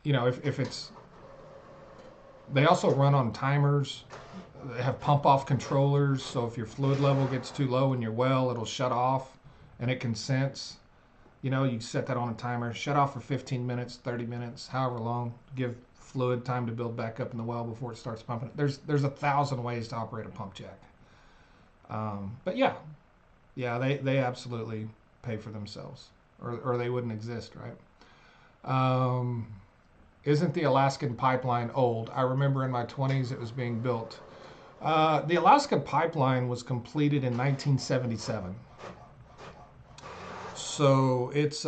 If it's, they also run on timers. They have pump off controllers. So if your fluid level gets too low in your well, it'll shut off and it can sense. You set that on a timer, shut off for 15 minutes, 30 minutes, however long, give fluid time to build back up in the well before it starts pumping. There's 1,000 ways to operate a pump jack. But yeah, they absolutely pay for themselves, or they wouldn't exist, right? Um, isn't the Alaskan pipeline old? I remember in my 20s it was being built. The Alaskan pipeline was completed in 1977. So it's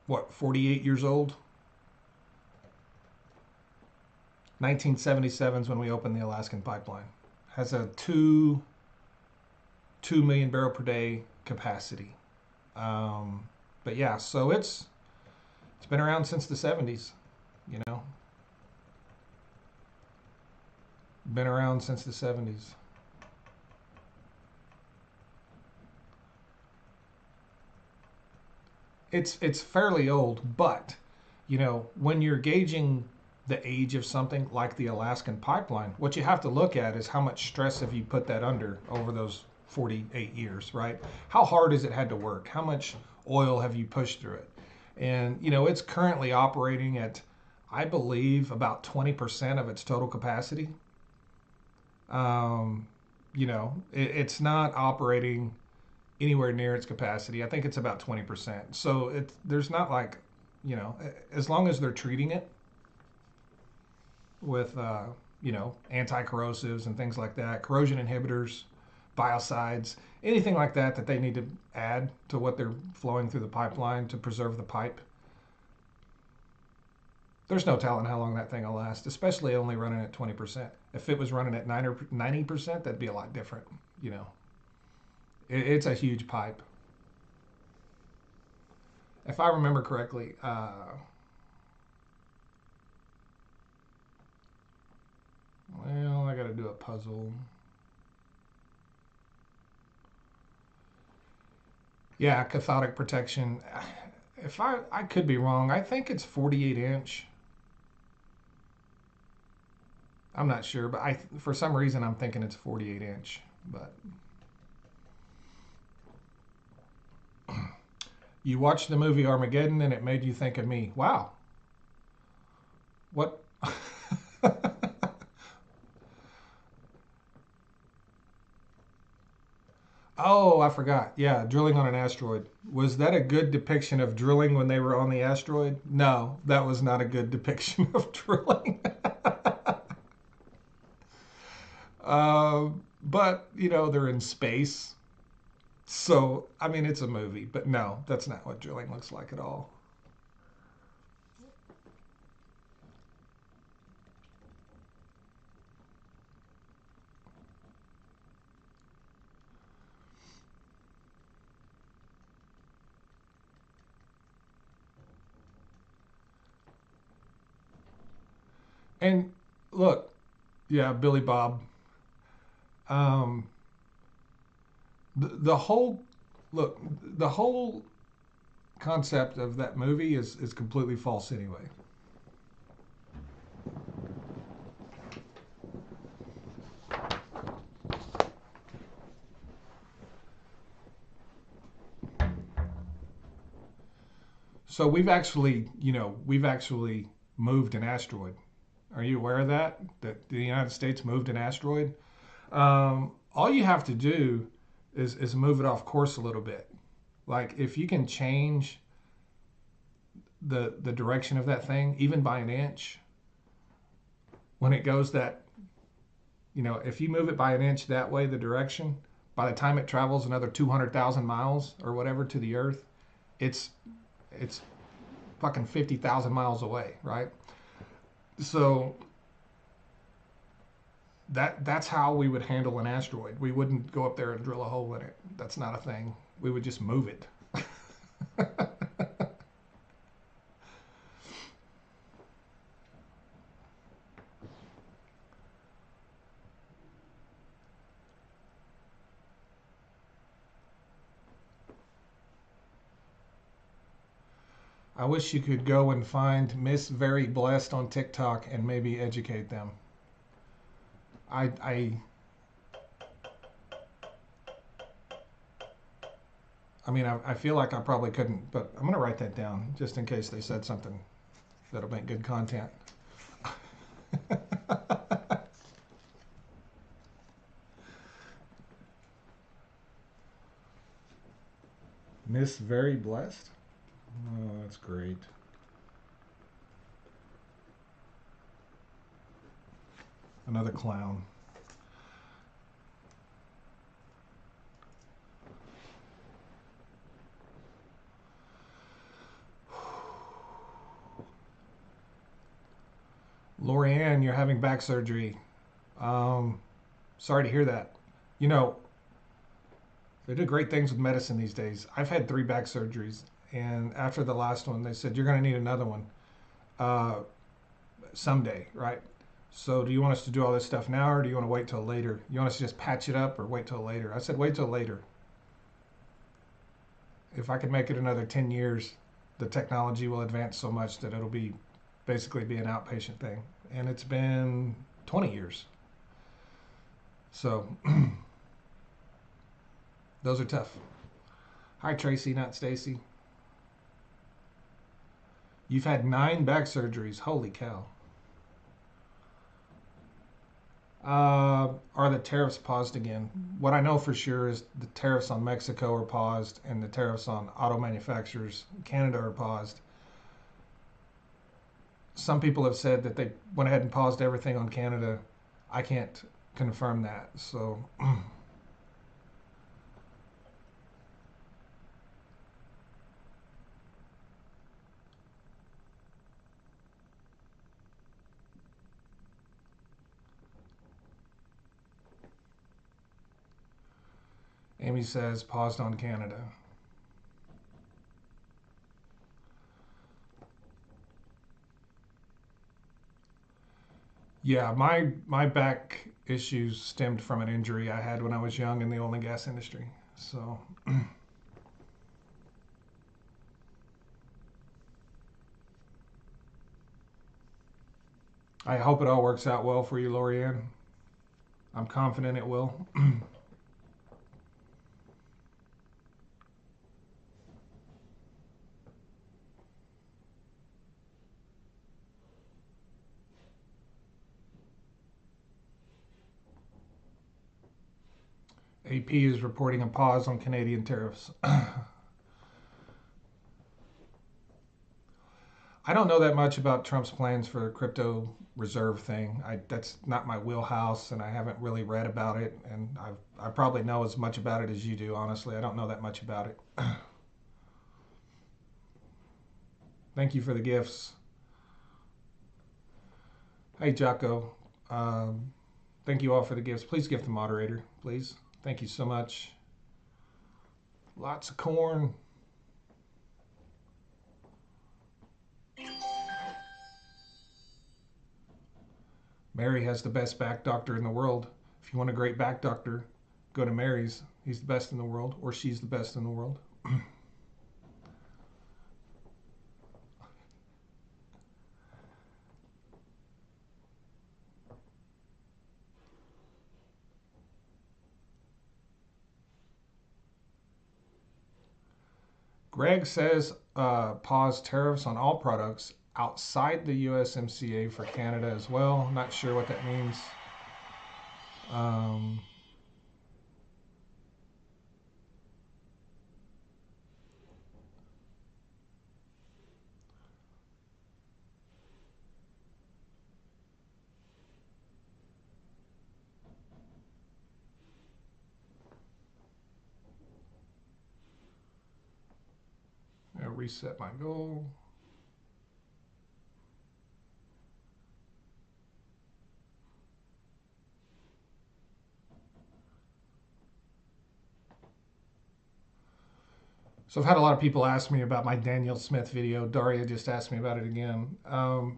what, 48 years old? 1977 is when we opened the Alaskan pipeline. Has a 2 million barrel per day capacity. But yeah, so it's been around since the 70s. You know, been around since the 70s. It's fairly old, but when you're gauging the age of something like the Alaskan pipeline, what you have to look at is how much stress have you put that under over those 48 years, right? How hard has it had to work? How much oil have you pushed through it? And, it's currently operating at, I believe, about 20% of its total capacity. Um, it's not operating anywhere near its capacity. I think it's about 20%. So there's not like, as long as they're treating it with, anti-corrosives and things like that, corrosion inhibitors, biocides, anything like that that they need to add to what they're flowing through the pipeline to preserve the pipe. There's no telling how long that thing will last, especially only running at 20%. If it was running at 90%, that'd be a lot different. You know, it's a huge pipe. If I remember correctly, well, I got to do a puzzle. Yeah, cathodic protection. If I could be wrong, I think it's 48 inch. I'm not sure, but for some reason I'm thinking it's 48 inch. But you watched the movie Armageddon and it made you think of me. Wow, what? Oh, I forgot. Yeah, drilling on an asteroid. Was that a good depiction of drilling when they were on the asteroid? No, that was not a good depiction of drilling. But, they're in space. So, I mean, it's a movie, but no, that's not what drilling looks like at all. And look, yeah, Billy Bob. Um, the whole look, the whole concept of that movie is completely false anyway. So we've actually moved an asteroid. Are you aware of that? That the United States moved an asteroid? All you have to do is move it off course a little bit. Like if you can change the direction of that thing, even by an inch, when it goes that, if you move it by an inch that way, the direction, by the time it travels another 200,000 miles or whatever to the Earth, it's it's fucking 50,000 miles away, right? So that's how we would handle an asteroid. We wouldn't go up there and drill a hole in it. That's not a thing. We would just move it. I wish you could go and find Miss Very Blessed on TikTok and maybe educate them. I I mean I feel like I probably couldn't, but I'm gonna write that down just in case they said something that'll make good content. Miss Very Blessed. Oh, that's great. Another clown. Lorianne, you're having back surgery. Um, Sorry to hear that. You know, they do great things with medicine these days. I've had 3 back surgeries, and after the last one, they said you're going to need another one uh, someday, right? So, do you want us to do all this stuff now, or do you want to wait till later? You want us to just patch it up, or wait till later? I said wait till later. If I could make it another 10 years, the technology will advance so much that it'll be basically be an outpatient thing. And it's been 20 years. So Those are tough. Hi, Tracy, not Stacy. You've had 9 back surgeries. Holy cow. Are the tariffs paused again? What I know for sure is the tariffs on Mexico are paused and the tariffs on auto manufacturers in Canada are paused. Some people have said that they went ahead and paused everything on Canada. I can't confirm that. So Amy says paused on Canada. Yeah, my back issues stemmed from an injury I had when I was young in the oil and gas industry. So I hope it all works out well for you, Lorianne. I'm confident it will. AP is reporting a pause on Canadian tariffs. I don't know that much about Trump's plans for the crypto reserve thing. That's not my wheelhouse, and I haven't really read about it. And I probably know as much about it as you do. Honestly, I don't know that much about it. Thank you for the gifts. Hey, Jocko. Um, Thank you all for the gifts. Please gift the moderator, please. Thank you so much. Lots of corn. Mary has the best back doctor in the world. If you want a great back doctor, go to Mary's. He's the best in the world, or she's the best in the world. Greg says pause tariffs on all products outside the USMCA for Canada as well. Not sure what that means. Um, I'll reset my goal. So I've had a lot of people ask me about my Daniel Smith video. Daria just asked me about it again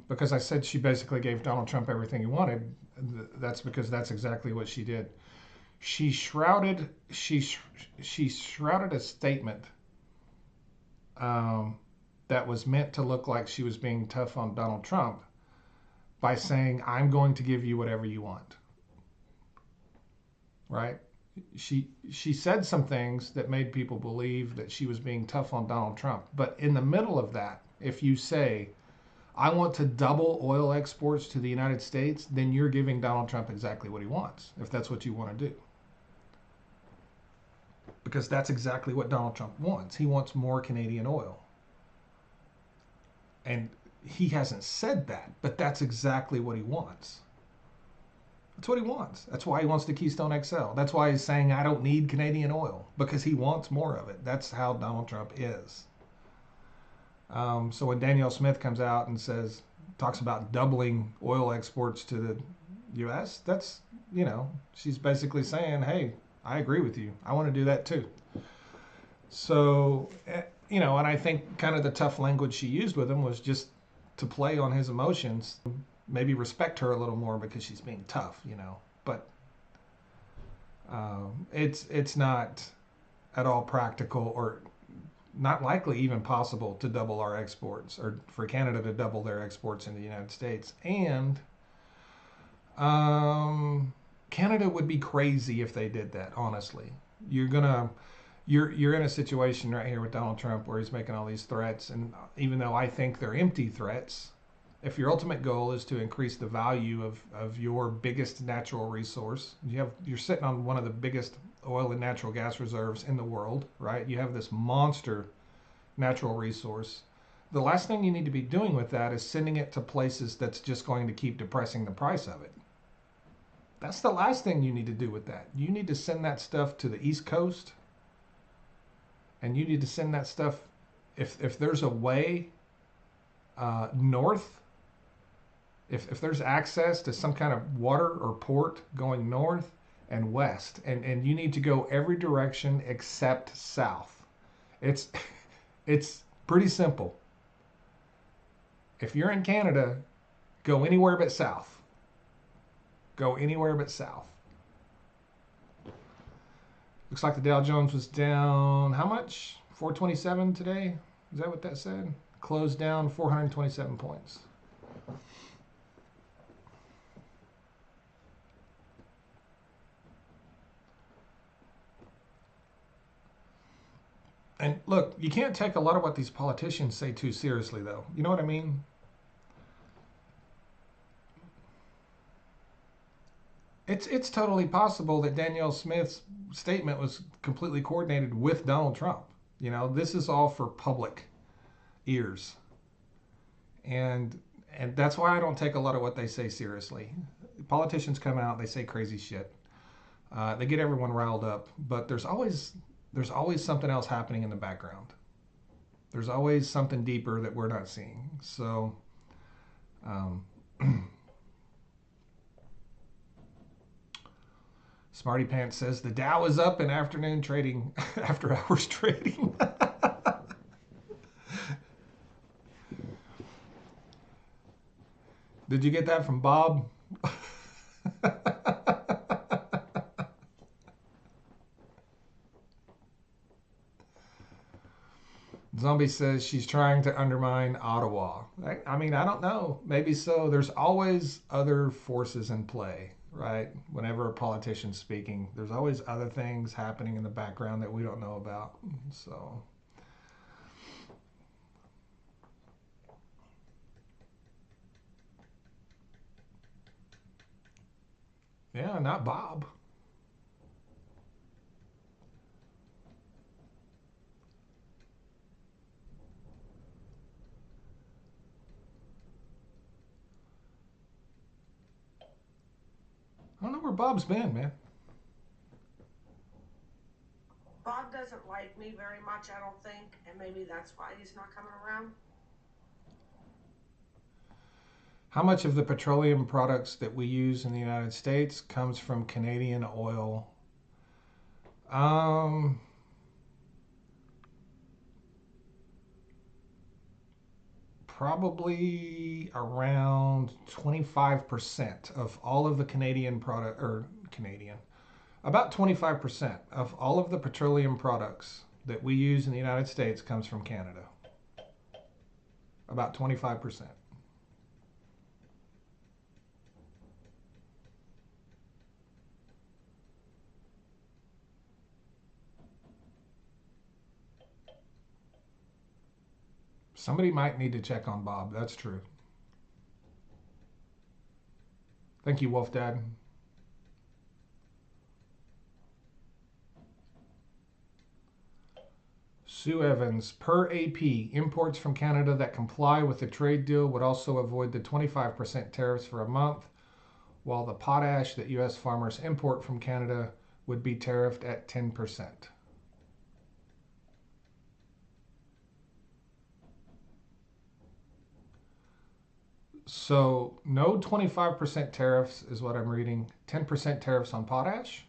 because I said she basically gave Donald Trump everything he wanted. That's because that's exactly what she did. She shrouded she shrouded a statement um, that was meant to look like she was being tough on Donald Trump by saying, "I'm going to give you whatever you want." Right? She said some things that made people believe that she was being tough on Donald Trump. But in the middle of that, if you say, "I want to double oil exports to the United States," then you're giving Donald Trump exactly what he wants, if that's what you want to do. Because that's exactly what Donald Trump wants. He wants more Canadian oil. And he hasn't said that, but that's exactly what he wants. That's what he wants. That's why he wants the Keystone XL. That's why he's saying, "I don't need Canadian oil," because he wants more of it. That's how Donald Trump is. So when Danielle Smith comes out and talks about doubling oil exports to the U.S., she's basically saying, "Hey, I agree with you. I want to do that too." So, and I think kind of the tough language she used with him was just to play on his emotions, maybe respect her a little more because she's being tough. But it's not at all practical or not likely even possible to double our exports or for Canada to double their exports in the United States. And Canada would be crazy if they did that. Honestly, you're gonna you're in a situation right here with Donald Trump where he's making all these threats, and even though I think they're empty threats, if your ultimate goal is to increase the value of your biggest natural resource, you're sitting on one of the biggest oil and natural gas reserves in the world, right? You have this monster natural resource. The last thing you need to be doing with that is sending it to places that's just going to keep depressing the price of it. That's the last thing you need to do with that. You need to send that stuff to the East Coast, and you need to send that stuff, if there's a way north, if there's access to some kind of water or port going north and west, and you need to go every direction except south. It's it's pretty simple. If you're in Canada, go anywhere but south. Go anywhere but south. Looks like the Dow Jones was down how much? 427 today? Is that what that said? Closed down 427 points. And look, you can't take a lot of what these politicians say too seriously, though. You know what I mean? It's totally possible that Danielle Smith's statement was completely coordinated with Donald Trump. You know, this is all for public ears, and that's why I don't take a lot of what they say seriously. Politicians come out, they say crazy shit, they get everyone riled up, but there's always something else happening in the background. There's always something deeper that we're not seeing. So, um, Smarty Pants says the Dow is up in afternoon trading, after hours trading. Did you get that from Bob? Zombie says she's trying to undermine Ottawa. I mean, I don't know. Maybe so. There's always other forces in play, right? Whenever a politician's speaking, there's always other things happening in the background that we don't know about. So, yeah, not Bob. I don't know where Bob's been, man. Bob doesn't like me very much, I don't think, and maybe that's why he's not coming around. How much of the petroleum products that we use in the United States comes from Canadian oil? Um, Probably around 25% of all of the Canadian product, or Canadian, about 25% of all of the petroleum products that we use in the United States comes from Canada. About 25%. Somebody might need to check on Bob. That's true. Thank you, Wolf Dad. Sue Evans, per AP, imports from Canada that comply with the trade deal would also avoid the 25% tariffs for a month, while the potash that U.S. farmers import from Canada would be tariffed at 10%. So, no 25% tariffs is what I'm reading. 10% tariffs on potash?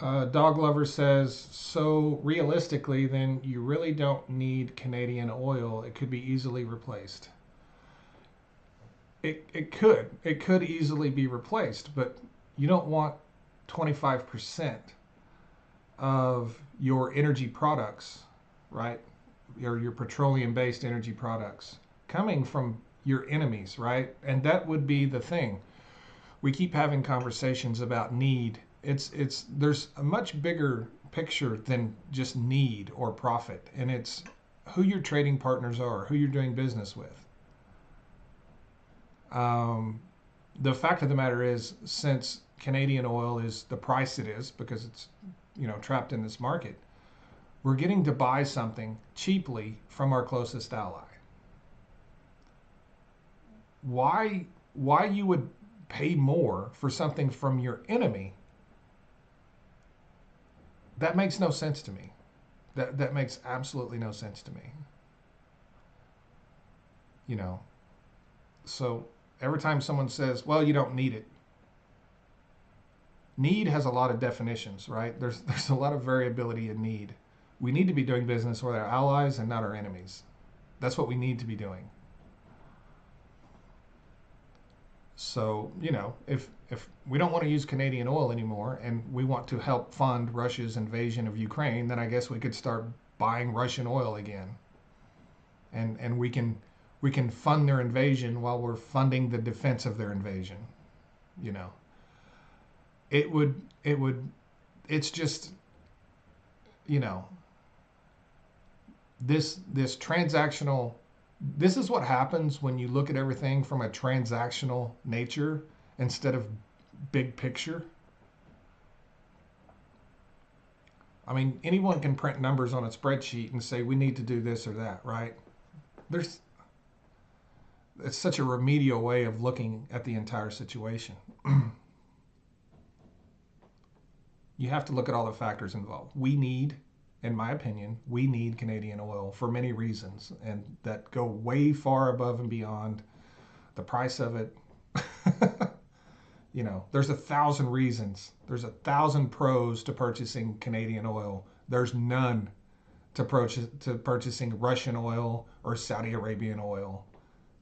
Dog Lover says, so realistically, then you really don't need Canadian oil. It could be easily replaced. It could easily be replaced, but you don't want 25% of your energy products, right? Your petroleum based energy products coming from your enemies, right? And that would be the thing. We keep having conversations about need. It's there's a much bigger picture than just need or profit, and it's who your trading partners are, who you're doing business with. Um, the fact of the matter is, since Canadian oil is the price it is because it's trapped in this market, we're getting to buy something cheaply from our closest ally. Why you would pay more for something from your enemy? That makes no sense to me. That makes absolutely no sense to me. You know. So every time someone says, "Well, you don't need it," need has a lot of definitions, right? There's a lot of variability in need. We need to be doing business with our allies and not our enemies. That's what we need to be doing. So, if we don't want to use Canadian oil anymore and we want to help fund Russia's invasion of Ukraine, then I guess we could start buying Russian oil again. And we can fund their invasion while we're funding the defense of their invasion, you know. It would it's just, you know, this transactional, this is what happens when you look at everything from a transactional nature instead of big picture. I mean, anyone can print numbers on a spreadsheet and say we need to do this or that, right? There's It's such a remedial way of looking at the entire situation. You have to look at all the factors involved. In my opinion, we need Canadian oil for many reasons, and that go way far above and beyond the price of it. There's 1,000 reasons. There's 1,000 pros to purchasing Canadian oil. There's none to purchasing Russian oil or Saudi Arabian oil.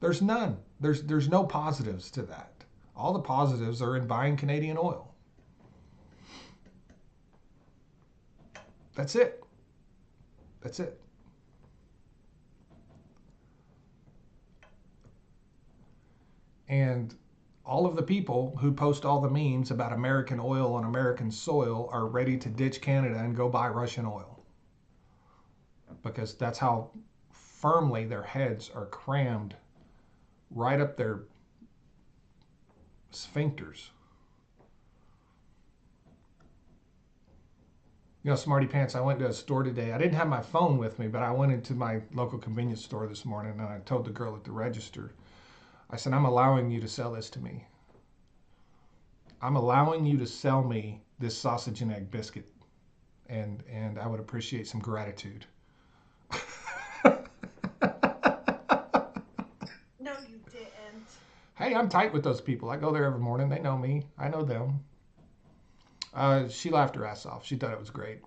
There's none. There's no positives to that. All the positives are in buying Canadian oil. That's it. That's it. And all of the people who post all the memes about American oil on American soil are ready to ditch Canada and go buy Russian oil because that's how firmly their heads are crammed right up their sphincters. Smarty Pants, I went to a store today. I didn't have my phone with me, but I went into my local convenience store this morning and I told the girl at the register, I said, I'm allowing you to sell this to me. I'm allowing you to sell me this sausage and egg biscuit. And I would appreciate some gratitude. No, you didn't. Hey, I'm tight with those people. I go there every morning. They know me. I know them. She laughed her ass off. She thought it was great.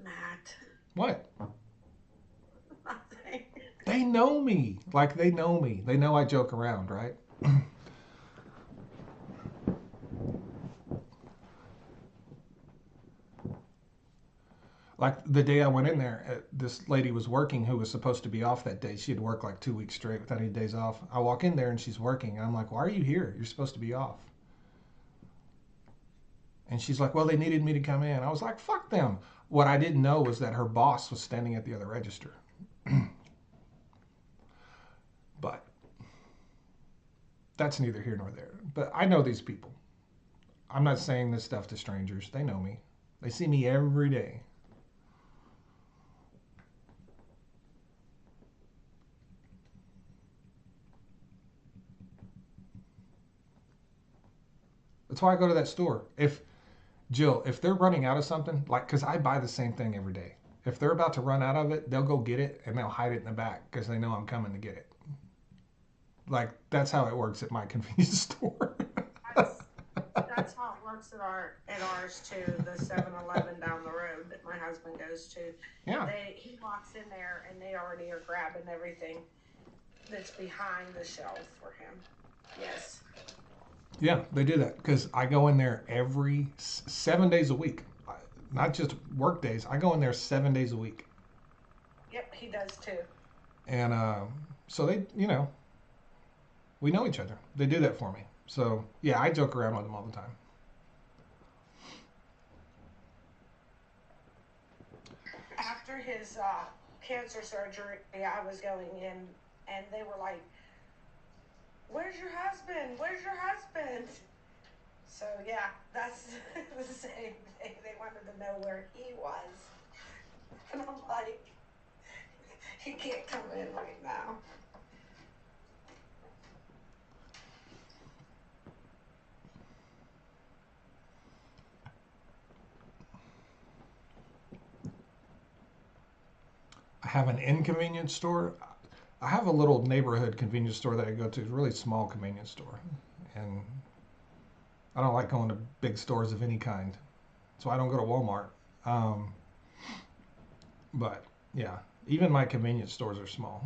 Matt. What? Nothing. They know me. Like, they know me. They know I joke around, right? Like the day I went in there, this lady was working who was supposed to be off that day. She had worked like 2 weeks straight without any days off. I walk in there and she's working. And I'm like, why are you here? You're supposed to be off. And she's like, well, they needed me to come in. I was like, fuck them. What I didn't know was that her boss was standing at the other register. But that's neither here nor there. But I know these people. I'm not saying this stuff to strangers. They know me. They see me every day. That's why I go to that store. If they're running out of something, like, because I buy the same thing every day. If they're about to run out of it, they'll go get it and they'll hide it in the back because they know I'm coming to get it. Like, that's how it works at my convenience store. That's works at ours too, the 7-Eleven down the road that my husband goes to. Yeah. He walks in there and they already are grabbing everything that's behind the shelf for him. Yes. Yeah, they do that because I go in there every 7 days a week, not just work days. I go in there 7 days a week, Yep, he does too. and so they, we know each other. They do that for me. So yeah, I joke around with them all the time. After his cancer surgery, I was going in and they were like, "Where's your husband? Where's your husband?" So yeah, that's the same thing. They wanted to know where he was, and I'm like, "He can't come in right now." I have an inconvenience store. I have a little neighborhood convenience store that I go to. It's a really small convenience store, and I don't like going to big stores of any kind, so I don't go to Walmart. Um, but yeah, even my convenience stores are small.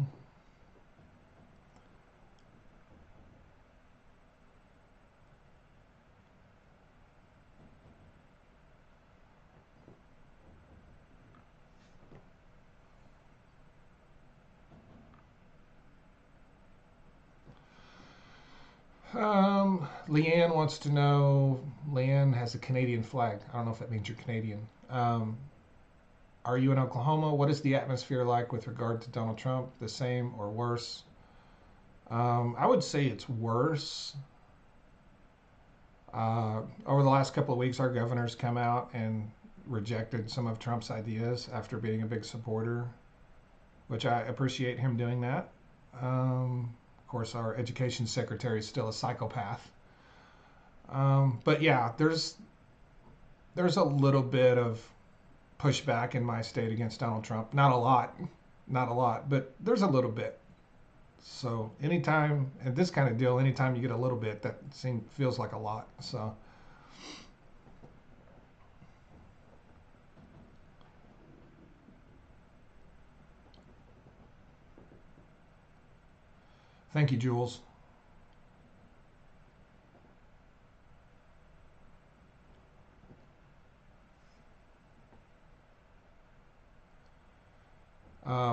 Leanne wants to know. Leanne has a Canadian flag. I don't know if that means you're Canadian. Are you in Oklahoma? What is the atmosphere like with regard to Donald Trump? The same or worse? I would say it's worse. Over the last couple of weeks, our governor's come out and rejected some of Trump's ideas after being a big supporter, which I appreciate him doing that. Of course, our education secretary is still a psychopath. But yeah, there's a little bit of pushback in my state against Donald Trump. Not a lot, not a lot, but there's a little bit. So anytime, and this kind of deal, anytime you get a little bit, that feels like a lot. So thank you, Jules.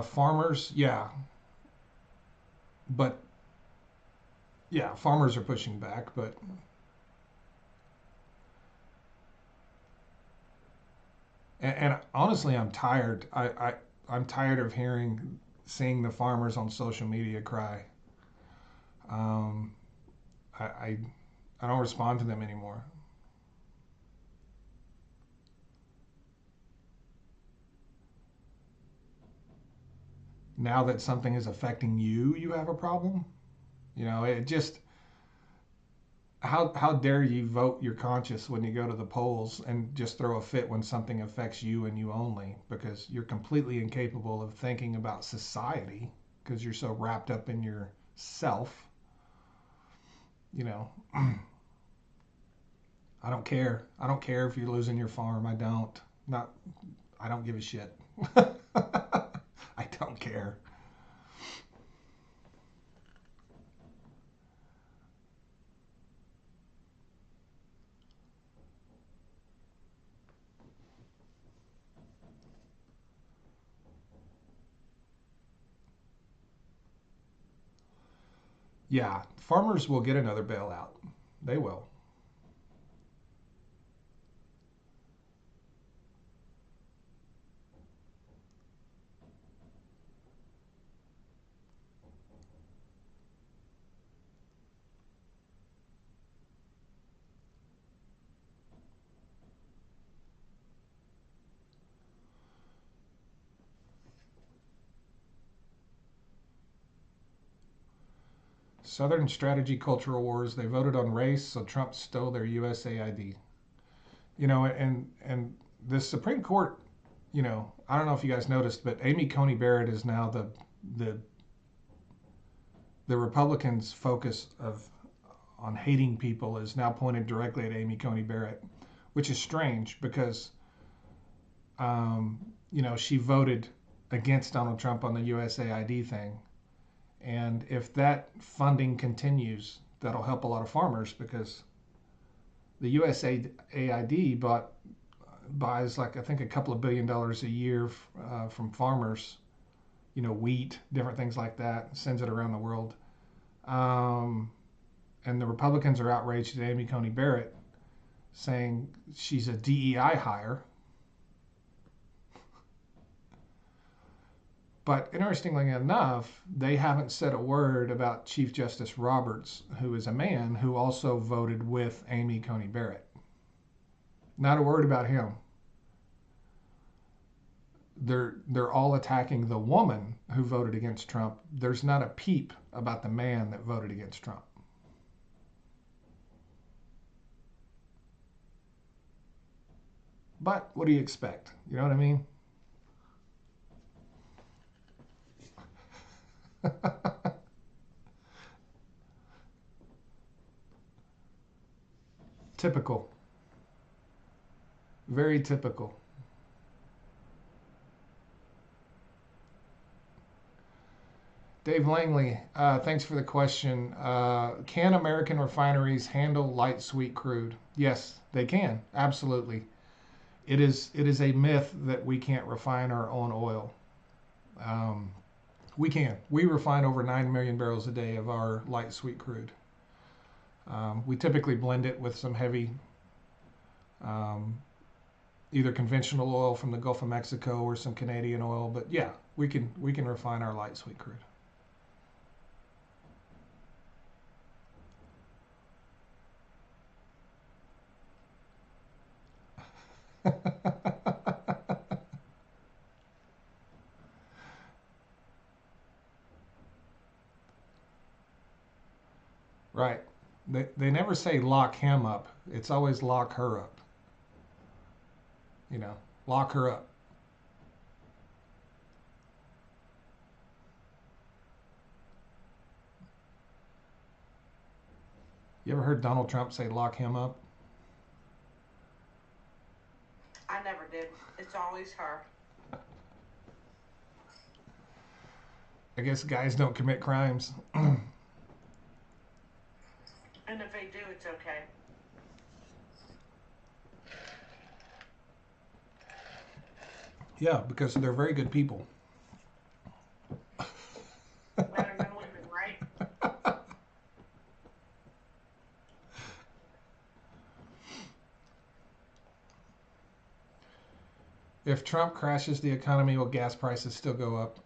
Farmers, yeah, but yeah, farmers are pushing back, but and honestly, I'm tired. I'm tired of seeing the farmers on social media cry. Um, I I don't respond to them anymore. Now that something is affecting you, you have a problem. It just how dare you vote your conscience when you go to the polls and just throw a fit when something affects you and you only because you're completely incapable of thinking about society because you're so wrapped up in yourself. You know, I don't care. I don't care if you're losing your farm. I don't. Not. I don't give a shit. I don't care. Yeah, farmers will get another bailout. They will. Southern strategy cultural wars. They voted on race, so Trump stole their USAID. And the Supreme Court. I don't know if you guys noticed, but Amy Coney Barrett is now the Republicans' focus of on hating people is now pointed directly at Amy Coney Barrett, which is strange because she voted against Donald Trump on the USAID thing. And if that funding continues, that'll help a lot of farmers because the USAID buys like I think a couple of $1 billion a year from farmers, wheat, different things like that, sends it around the world. Um, and the Republicans are outraged at Amy Coney Barrett, saying she's a DEI hire. But interestingly enough, they haven't said a word about Chief Justice Roberts, who is a man who also voted with Amy Coney Barrett. Not a word about him. They're all attacking the woman who voted against Trump. There's not a peep about the man that voted against Trump. But what do you expect? You know what I mean? Typical. Very typical. Dave Langley, thanks for the question. Can American refineries handle light sweet crude? Yes, they can. Absolutely. It is a myth that we can't refine our own oil. Um, we can. We refine over 9 million barrels a day of our light sweet crude. We typically blend it with some heavy, um, either conventional oil from the Gulf of Mexico or some Canadian oil. But yeah, we can refine our light sweet crude. Right. They never say lock him up. It's always lock her up. You know, lock her up. You ever heard Donald Trump say lock him up? I never did. It's always her. I guess guys don't commit crimes. And if they do, it's okay. Yeah, because they're very good people. Better than women, right? If Trump crashes the economy, will gas prices still go up?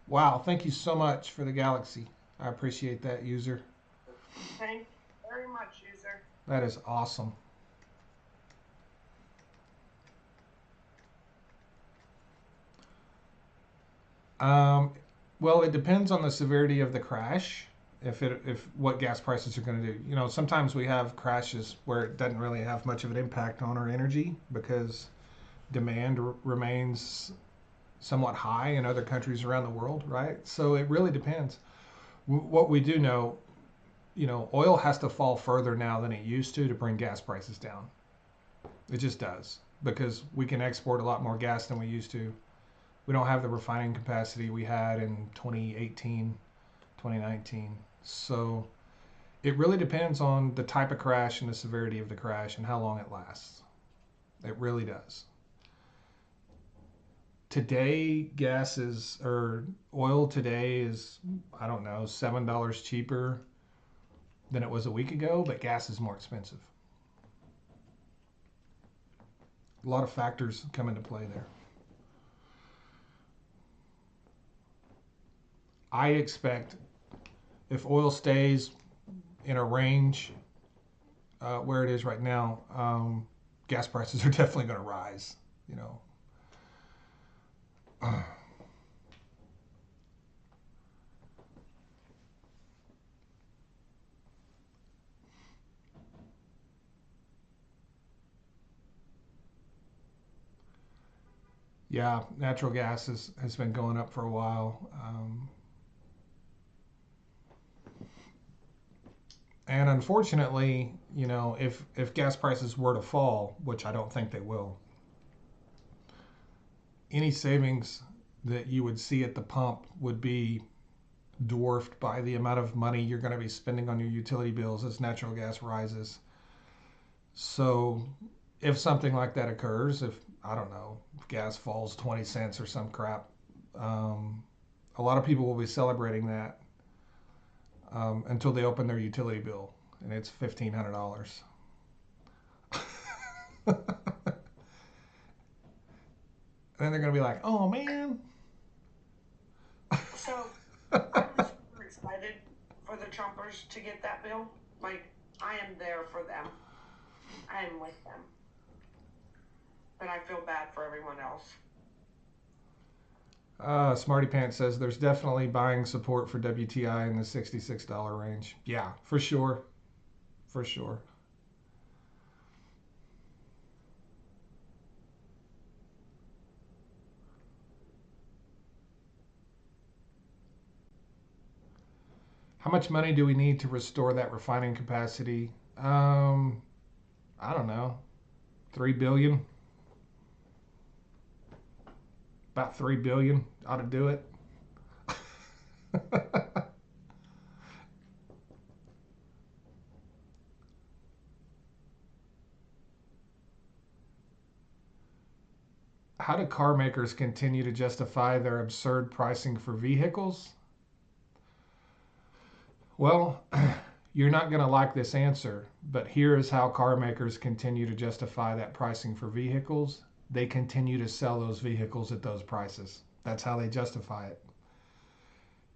Wow, thank you so much for the galaxy. I appreciate that, user. Thank you very much, user. That is awesome. Um, well, it depends on the severity of the crash. If what gas prices are going to do. Sometimes we have crashes where it doesn't really have much of an impact on our energy because demand remains somewhat high in other countries around the world, right? So it really depends. What we do know, oil has to fall further now than it used to bring gas prices down. It just does because we can export a lot more gas than we used to. We don't have the refining capacity we had in 2018, 2019. So it really depends on the type of crash and the severity of the crash and how long it lasts. It really does. Today, oil today is, I don't know, $7 cheaper than it was a week ago, but gas is more expensive. A lot of factors come into play there. I expect if oil stays in a range where it is right now, gas prices are definitely going to rise. You know, yeah, natural gas has been going up for a while. And unfortunately, if gas prices were to fall, which I don't think they will, any savings that you would see at the pump would be dwarfed by the amount of money you're going to be spending on your utility bills as natural gas rises. So, if something like that occurs, if I don't know, if gas falls 20 cents or some crap, um, a lot of people will be celebrating that until they open their utility bill and it's $1,500. And then they're going to be like, oh man. So I'm super excited for the Trumpers to get that bill. Like, I am there for them. I am with them. But I feel bad for everyone else. Smarty Pants says there's definitely buying support for WTI in the $66 range. Yeah, for sure. For sure. How much money do we need to restore that refining capacity? I don't know. 3 billion. About 3 billion ought to do it. How do car makers continue to justify their absurd pricing for vehicles? Well, you're not going to like this answer, but here is how car makers continue to justify that pricing for vehicles. They continue to sell those vehicles at those prices. That's how they justify it.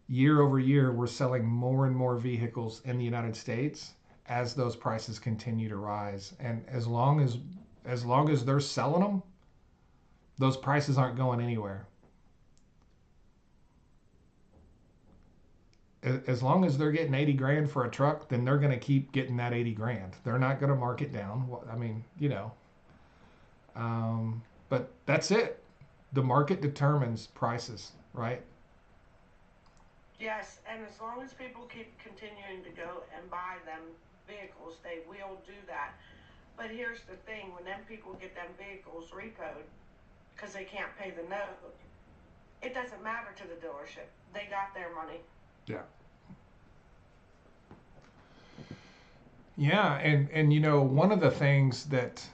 Year over year, we're selling more and more vehicles in the United States as those prices continue to rise. And as long as they're selling them, those prices aren't going anywhere. As long as they're getting 80 grand for a truck, then they're going to keep getting that 80 grand. They're not going to mark it down. I mean, but that's it. The market determines prices, right? Yes, and as long as people keep continuing to go and buy them vehicles, they will do that. But here's the thing, when them people get them vehicles repoed because they can't pay the note, it doesn't matter to the dealership. They got their money. Yeah. Yeah, and one of the things that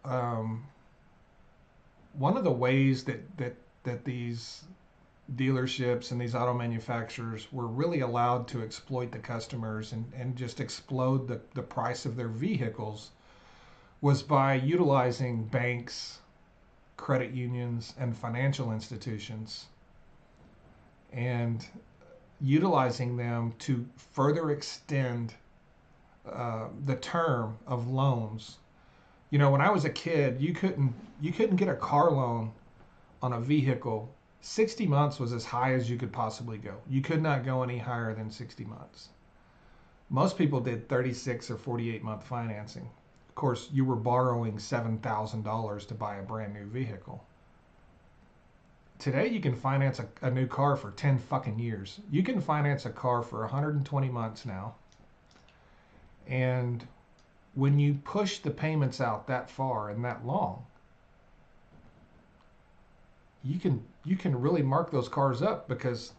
um, one of the ways that these dealerships and these auto manufacturers were really allowed to exploit the customers and just explode the price of their vehicles was by utilizing banks, credit unions, and financial institutions and utilizing them to further extend the term of loans. When I was a kid, you couldn't get a car loan on a vehicle. 60 months was as high as you could possibly go. You could not go any higher than 60 months. Most people did 36 or 48-month financing. Of course, you were borrowing $7,000 to buy a brand new vehicle. Today, you can finance a new car for 10 fucking years. You can finance a car for 120 months now. And when you push the payments out that far and that long, you can really mark those cars up because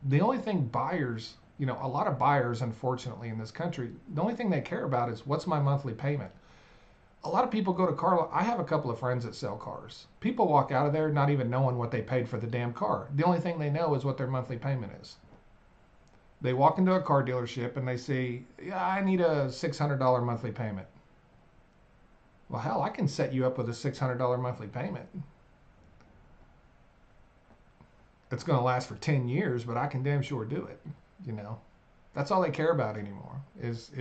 the only thing buyers, a lot of buyers, unfortunately, in this country, the only thing they care about is what's my monthly payment. A lot of people go to car. I have a couple of friends that sell cars. People walk out of there not even knowing what they paid for the damn car. The only thing they know is what their monthly payment is. They walk into a car dealership and they say, "Yeah, I need a $600 monthly payment." Well, hell, I can set you up with a $600 monthly payment. It's going to last for 10 years, but I can damn sure do it. You know, that's all they care about anymore is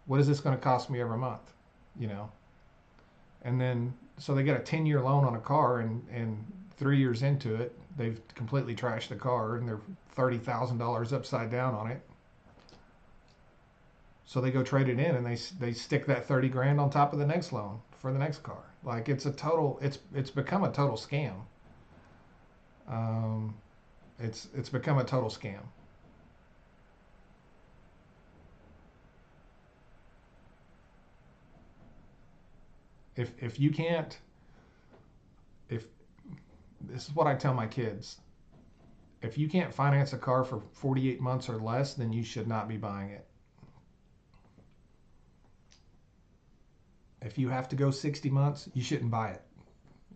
what is this going to cost me every month? You know, and then so they get a 10-year loan on a car, and 3 years into it, they've completely trashed the car, and they're $30,000 upside down on it. So they go trade it in, and they stick that 30 grand on top of the next loan for the next car. Like it's become a total scam. Um, it's become a total scam. If you can't, if this is what I tell my kids, if you can't finance a car for 48 months or less, then you should not be buying it. If you have to go 60 months, you shouldn't buy it.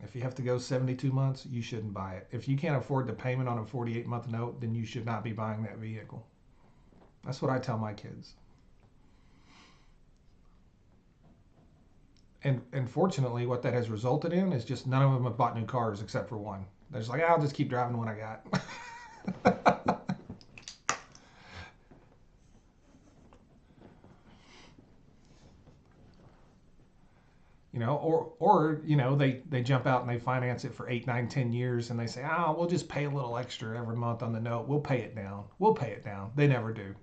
If you have to go 72 months, you shouldn't buy it. If you can't afford the payment on a 48-month note, then you should not be buying that vehicle. That's what I tell my kids. And fortunately, what that has resulted in is just none of them have bought new cars except for one. They're just like, I'll just keep driving what I got. They jump out and they finance it for 8, 9, 10 years, and they say, we'll just pay a little extra every month on the note. We'll pay it down. We'll pay it down. They never do.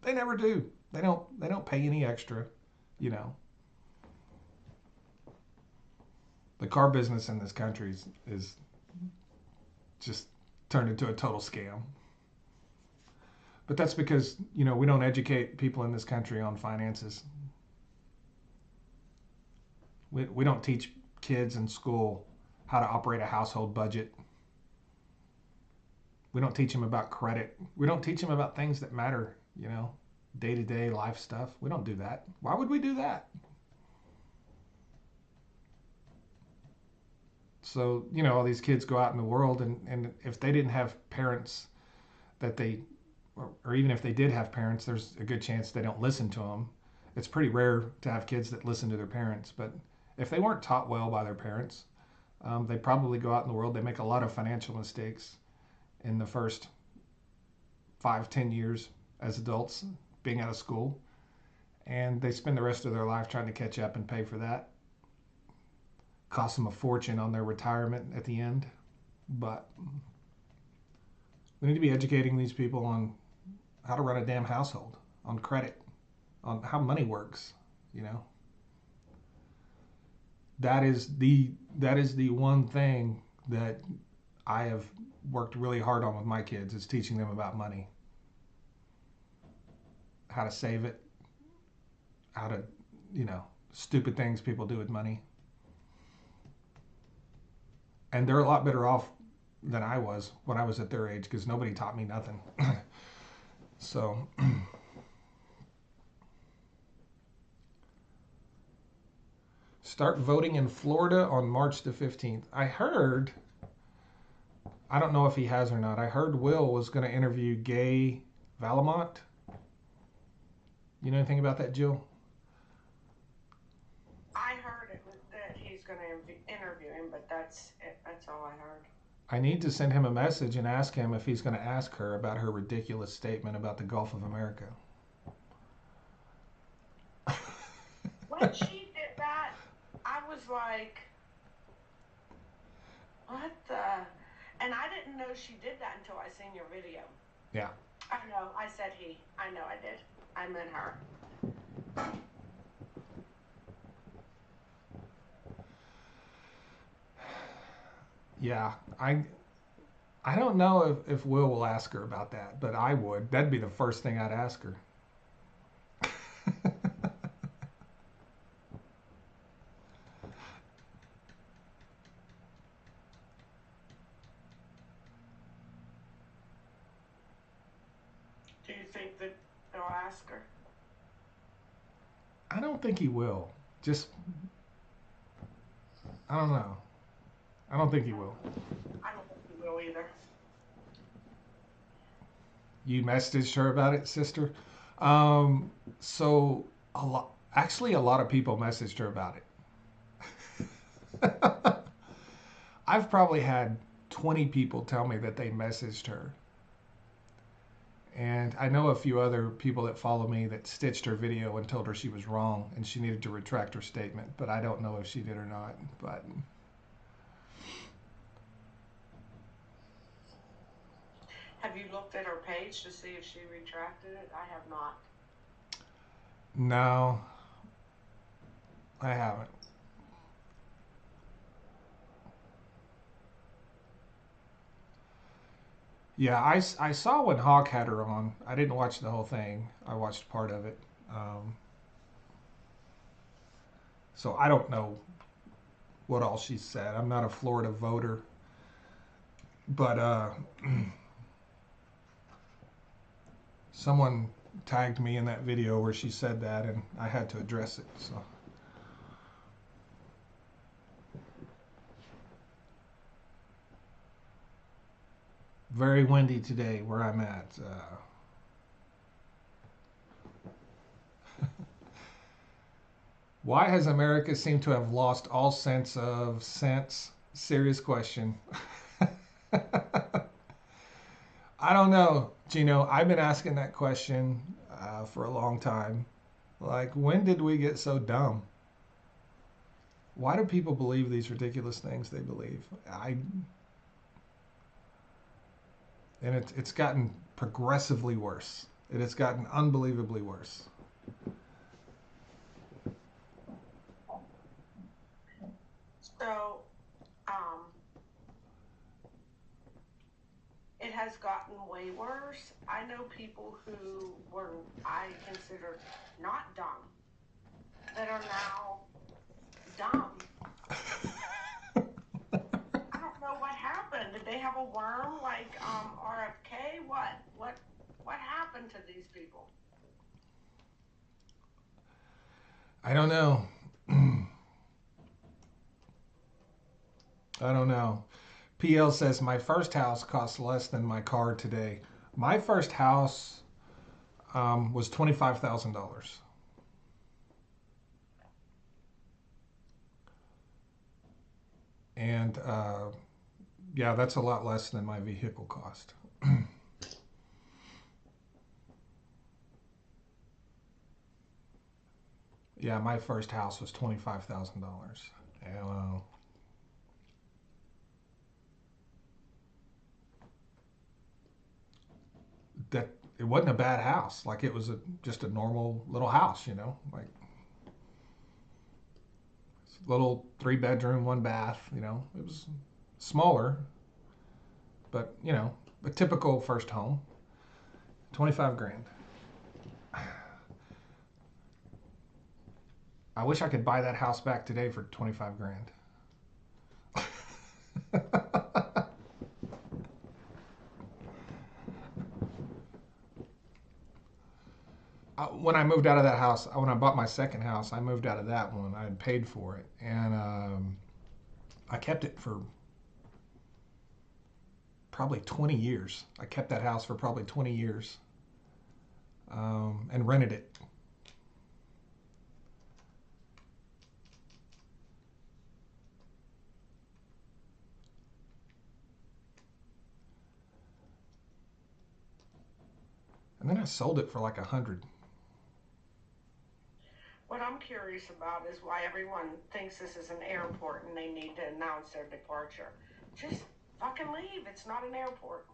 They never do. They don't pay any extra. You know, the car business in this country is just turned into a total scam. But that's because we don't educate people in this country on finances. We don't teach kids in school how to operate a household budget. We don't teach them about credit. We don't teach them about things that matter, day to day life stuff. We don't do that. Why would we do that? So, all these kids go out in the world, and if they didn't have parents that or even if they did have parents, there's a good chance they don't listen to them. It's pretty rare to have kids that listen to their parents, but if they weren't taught well by their parents, they probably go out in the world. They make a lot of financial mistakes in the first 5, 10 years as adults being out of school, and they spend the rest of their life trying to catch up and pay for that. Costs them a fortune on their retirement at the end. But we need to be educating these people on how to run a damn household, on credit, on how money works. You know, that is the one thing that I have worked really hard on with my kids, is teaching them about money, how to save it, how to, stupid things people do with money. And they're a lot better off than I was when I was at their age, because nobody taught me nothing. So start voting in Florida on March the 15th. I don't know if he has or not. I heard Will was going to interview Gay Valamont. You know anything about that, Jill? I heard that he's going to interview him, but that's it. That's all I heard. I need to send him a message and ask him if he's going to ask her about her ridiculous statement about the Gulf of America. When she did that, I was like, what the? And I didn't know she did that until I seen your video. Yeah. I know. I said he. I know I did. I meant her. Yeah. I don't know if Will ask her about that, but I would. That'd be the first thing I'd ask her. Do you think that they'll ask her? I don't think he will. I don't know. I don't think he will. I don't think he will either. You messaged her about it, sister? So a lot of people messaged her about it. I've probably had 20 people tell me that they messaged her. And I know a few other people that follow me that stitched her video and told her she was wrong and she needed to retract her statement, but I don't know if she did or not. But Have you looked at her page to see if she retracted it? I have not. no, I haven't. Yeah, I saw when Hawk had her on. I didn't watch the whole thing. I watched part of it. So I don't know what all she said. I'm not a Florida voter, but someone tagged me in that video where she said that, and I had to address it. So very windy today where I'm at. Why has America seemed to have lost all sense of sense? Serious question. I don't know, Gino. I've been asking that question for a long time. Like, when did we get so dumb? Why do people believe these ridiculous things they believe? And it's gotten progressively worse. It has gotten unbelievably worse. So, um, it has gotten way worse. I know people who were, I consider, not dumb, that are now dumb. I don't know what happened. Did they have a worm like RFK? What happened to these people? I don't know. I don't know. PL says my first house cost less than my car today. My first house was $25,000, and yeah, that's a lot less than my vehicle cost. Yeah, my first house was $25,000. And, that it wasn't a bad house. Like it was just a normal little house, like little 3 bedroom, 1 bath. It was smaller, but a typical first home. 25 grand. I wish I could buy that house back today for 25 grand. When I moved out of that house, when I bought my second house, I moved out of that one. I had paid for it, and I kept it for probably 20 years. I kept that house for probably 20 years, and rented it. And then I sold it for like 100. What I'm curious about is why everyone thinks this is an airport and they need to announce their departure. Just fucking leave. It's not an airport.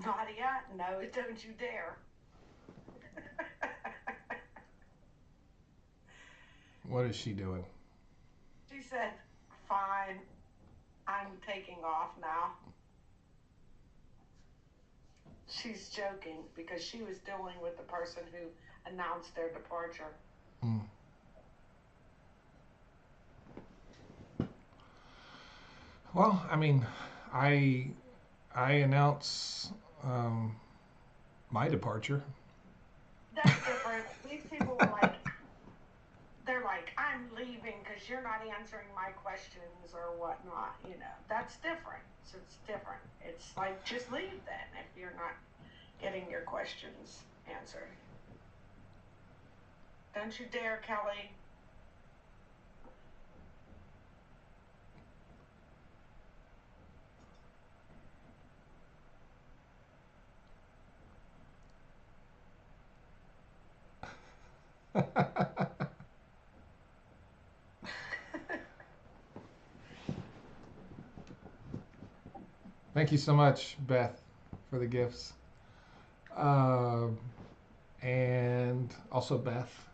Nadia, no, don't you dare. What is she doing? She said, fine, I'm taking off now. She's joking because she was dealing with the person who announced their departure. Mm. Well, I mean, I I announce my departure. That's different. These people were like, they're like, I'm leaving because you're not answering my questions or whatnot. That's different. So it's different. It's like, just leave then if you're not getting your questions answered. Don't you dare, Kelly. Thank you so much, Beth, for the gifts. Uh, and also Beth.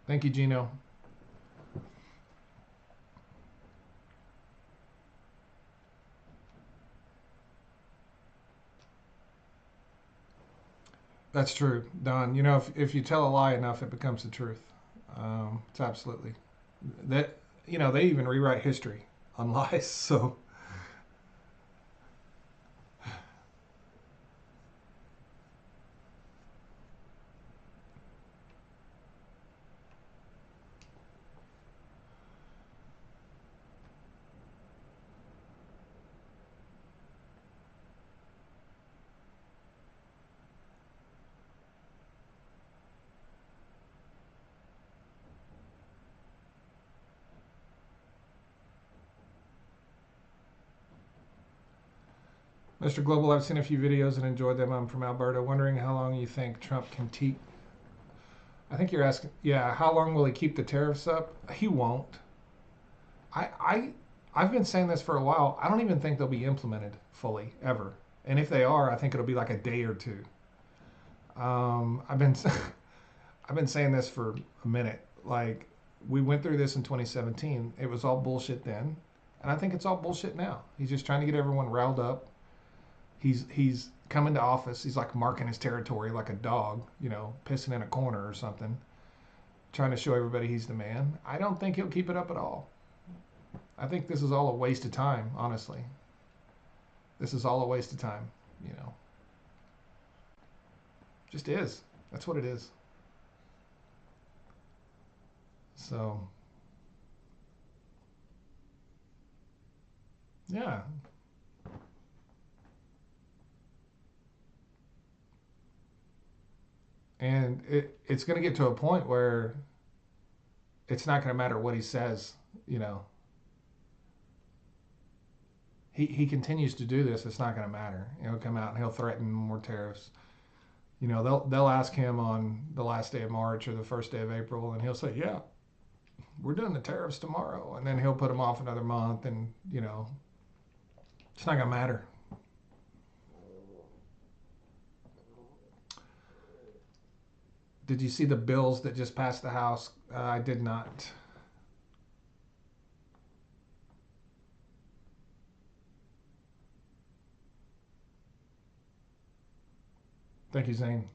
Thank you, Gino. That's true, Don. You know, if you tell a lie enough, it becomes the truth. It's absolutely that. You know, they even rewrite history on lies. So, Mr. Global, I've seen a few videos and enjoyed them. I'm from Alberta. Wondering how long you think Trump can keep. I think you're asking, yeah, how long will he keep the tariffs up? He won't. I, I, I've been saying this for a while. I don't even think they'll be implemented fully ever. And if they are, I think it'll be like a day or two. I've been I've been saying this for a minute. Like we went through this in 2017. It was all bullshit then, and I think it's all bullshit now. He's just trying to get everyone riled up. He's coming to office. He's like marking his territory like a dog, you know, pissing in a corner or something, trying to show everybody he's the man. I don't think he'll keep it up at all. I think this is all a waste of time, honestly. This is all a waste of time, you know. Just is. That's what it is. So, yeah. And it's going to get to a point where it's not going to matter what he says, you know. He continues to do this, it's not going to matter. He'll come out and he'll threaten more tariffs. You know, they'll ask him on the last day of March or the first day of April, and he'll say, "Yeah, we're doing the tariffs tomorrow," and then he'll put them off another month, and you know, it's not going to matter. Did you see the bills that just passed the House? I did not. Thank you, Zane.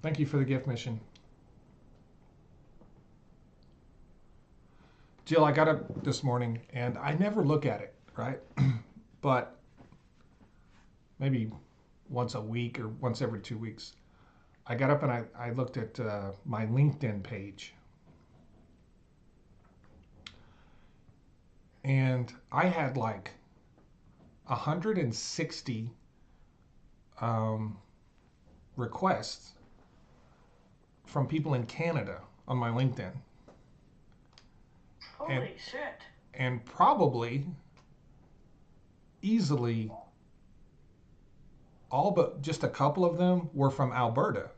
Thank you for the gift mission. Jill, I got up this morning and I never look at it, right? But maybe once a week or once every 2 weeks, I got up and I looked at my LinkedIn page. And I had like 160 um, requests from people in Canada on my LinkedIn. And, Holy shit. and probably easily all but just a couple of them were from Alberta.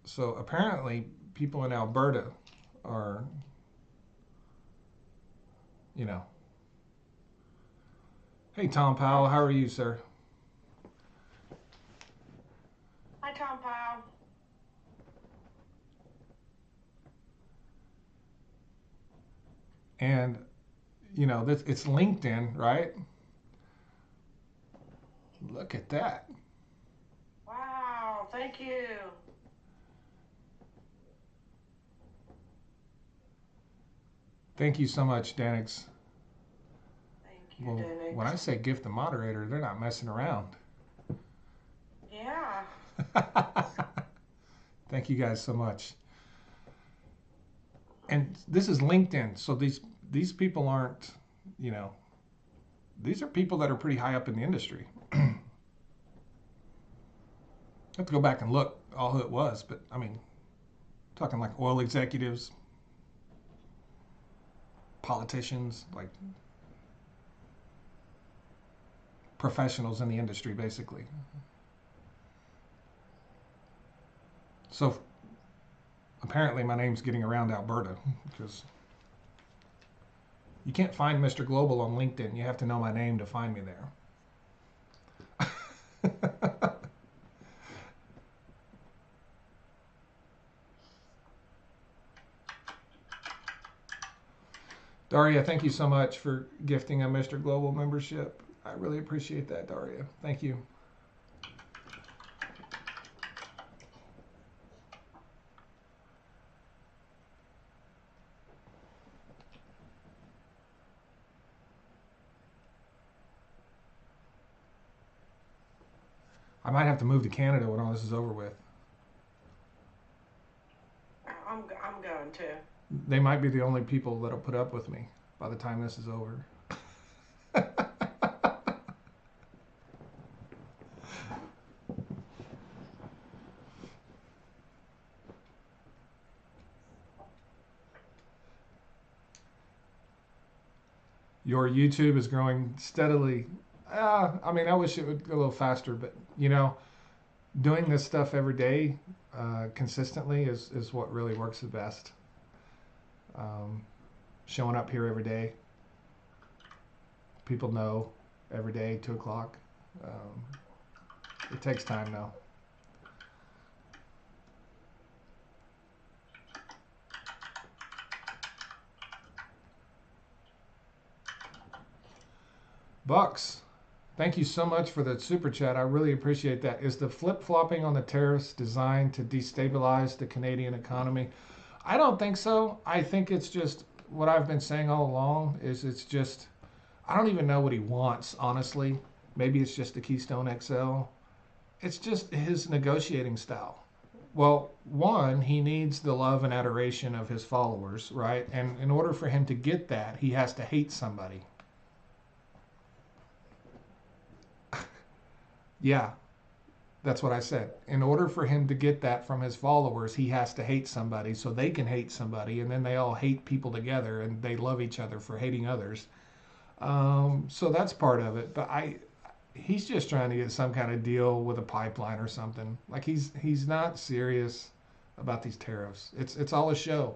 So apparently, people in Alberta are, you know. Hey, Tom Powell, how are you, sir? Hi, Tom Powell. And, you know, it's LinkedIn, right? Look at that. Wow, thank you. Thank you so much, Danix. Thank you, Well, when I Denix. say gift the moderator, they're not messing around. Yeah. Thank you guys so much. And this is LinkedIn, so these people aren't, you know, these are people that are pretty high up in the industry. I have to go back and look all who it was, but I mean, talking like oil executives, politicians, like professionals in the industry, basically. So apparently, my name's getting around Alberta because you can't find Mr. Global on LinkedIn. You have to know my name to find me there. Daria, thank you so much for gifting a Mr. Global membership. I really appreciate that, Daria. Thank you. I might have to move to Canada when all this is over with. I'm going to. They might be the only people that'll put up with me by the time this is over. Your YouTube is growing steadily. I mean, I wish it would go a little faster, but doing this stuff every day consistently is what really works the best. Um, Showing up here every day, people know every day, 2 o'clock. Um, it takes time now. Bucks, thank you so much for the super chat. I really appreciate that. Is the flip flopping on the tariffs designed to destabilize the Canadian economy? I don't think so. I think it's just what I've been saying all along is it's just I don't even know what he wants, honestly. Maybe it's just the Keystone XL. It's just his negotiating style. Well, one, he needs the love and adoration of his followers, right? And in order for him to get that, he has to hate somebody. Yeah, that's what I said. In order for him to get that from his followers, he has to hate somebody so they can hate somebody, and then they all hate people together and they love each other for hating others. So that's part of it. But he's just trying to get some kind of deal with a pipeline or something. Like he's not serious about these tariffs. It's all a show.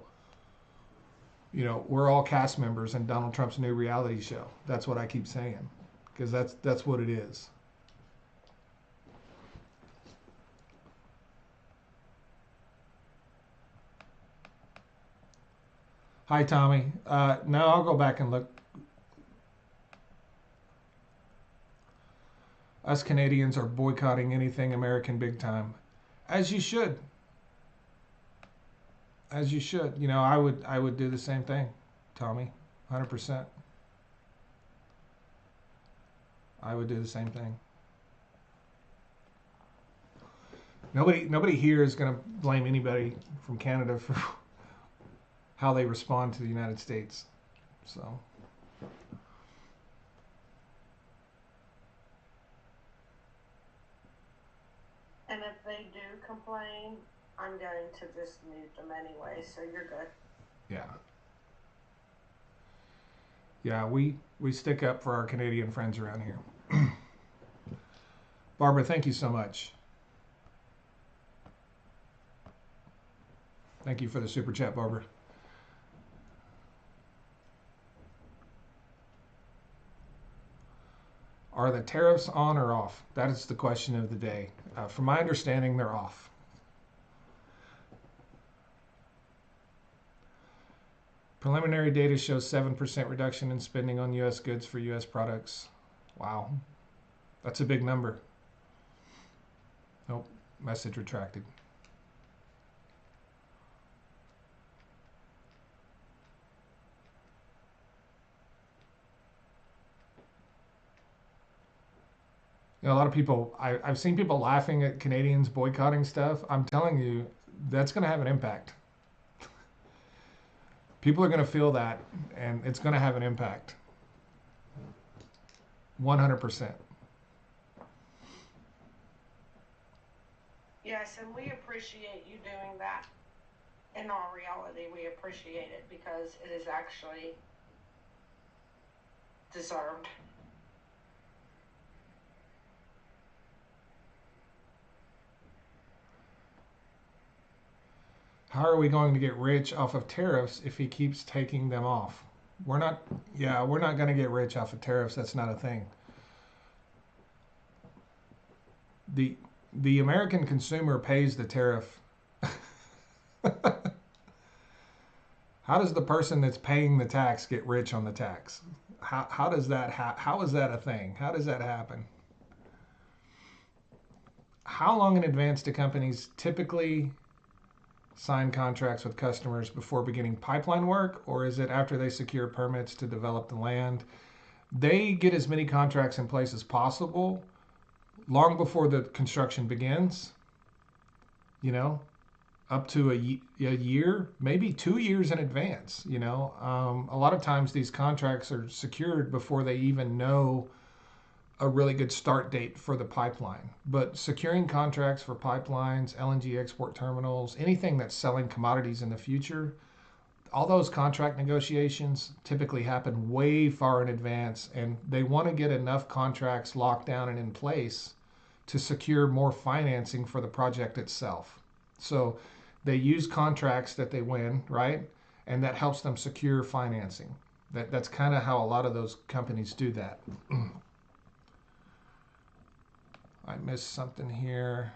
We're all cast members in Donald Trump's new reality show. That's what I keep saying, because that's what it is. Hi, Tommy. No, I'll go back and look. Us Canadians are boycotting anything American big time, as you should. As you should. I would do the same thing, Tommy. 100%. I would do the same thing. Nobody here is going to blame anybody from Canada for how they respond to the United States. So, And if they do complain, I'm going to just mute them anyway, so you're good. yeah. Yeah, we stick up for our Canadian friends around here. Barbara, thank you so much. Thank you for the super chat, Barbara. Are the tariffs on or off? That is the question of the day. From my understanding, they're off. Preliminary data shows 7% reduction in spending on U.S. goods for U.S. products. Wow. That's a big number. Nope. Message retracted. A lot of people, I've seen people laughing at Canadians boycotting stuff. I'm telling you, that's going to have an impact. People are going to feel that, and it's going to have an impact. 100%. Yes, and we appreciate you doing that. In all reality, we appreciate it because it is actually deserved. How are we going to get rich off of tariffs if he keeps taking them off? We're not, yeah, we're not going to get rich off of tariffs. That's not a thing. The, the American consumer pays the tariff. How does the person that's paying the tax get rich on the tax? How does that how is that a thing? How does that happen? How long in advance do companies typically sign contracts with customers before beginning pipeline work, or is it after they secure permits to develop the land? They get as many contracts in place as possible long before the construction begins, you know, up to a year, maybe 2 years in advance. A lot of times these contracts are secured before they even know a really good start date for the pipeline. But securing contracts for pipelines, LNG export terminals, anything that's selling commodities in the future, all those contract negotiations typically happen way far in advance, and they want to get enough contracts locked down and in place to secure more financing for the project itself. So they use contracts that they win, right? And that helps them secure financing. That's kind of how a lot of those companies do that. I missed something here.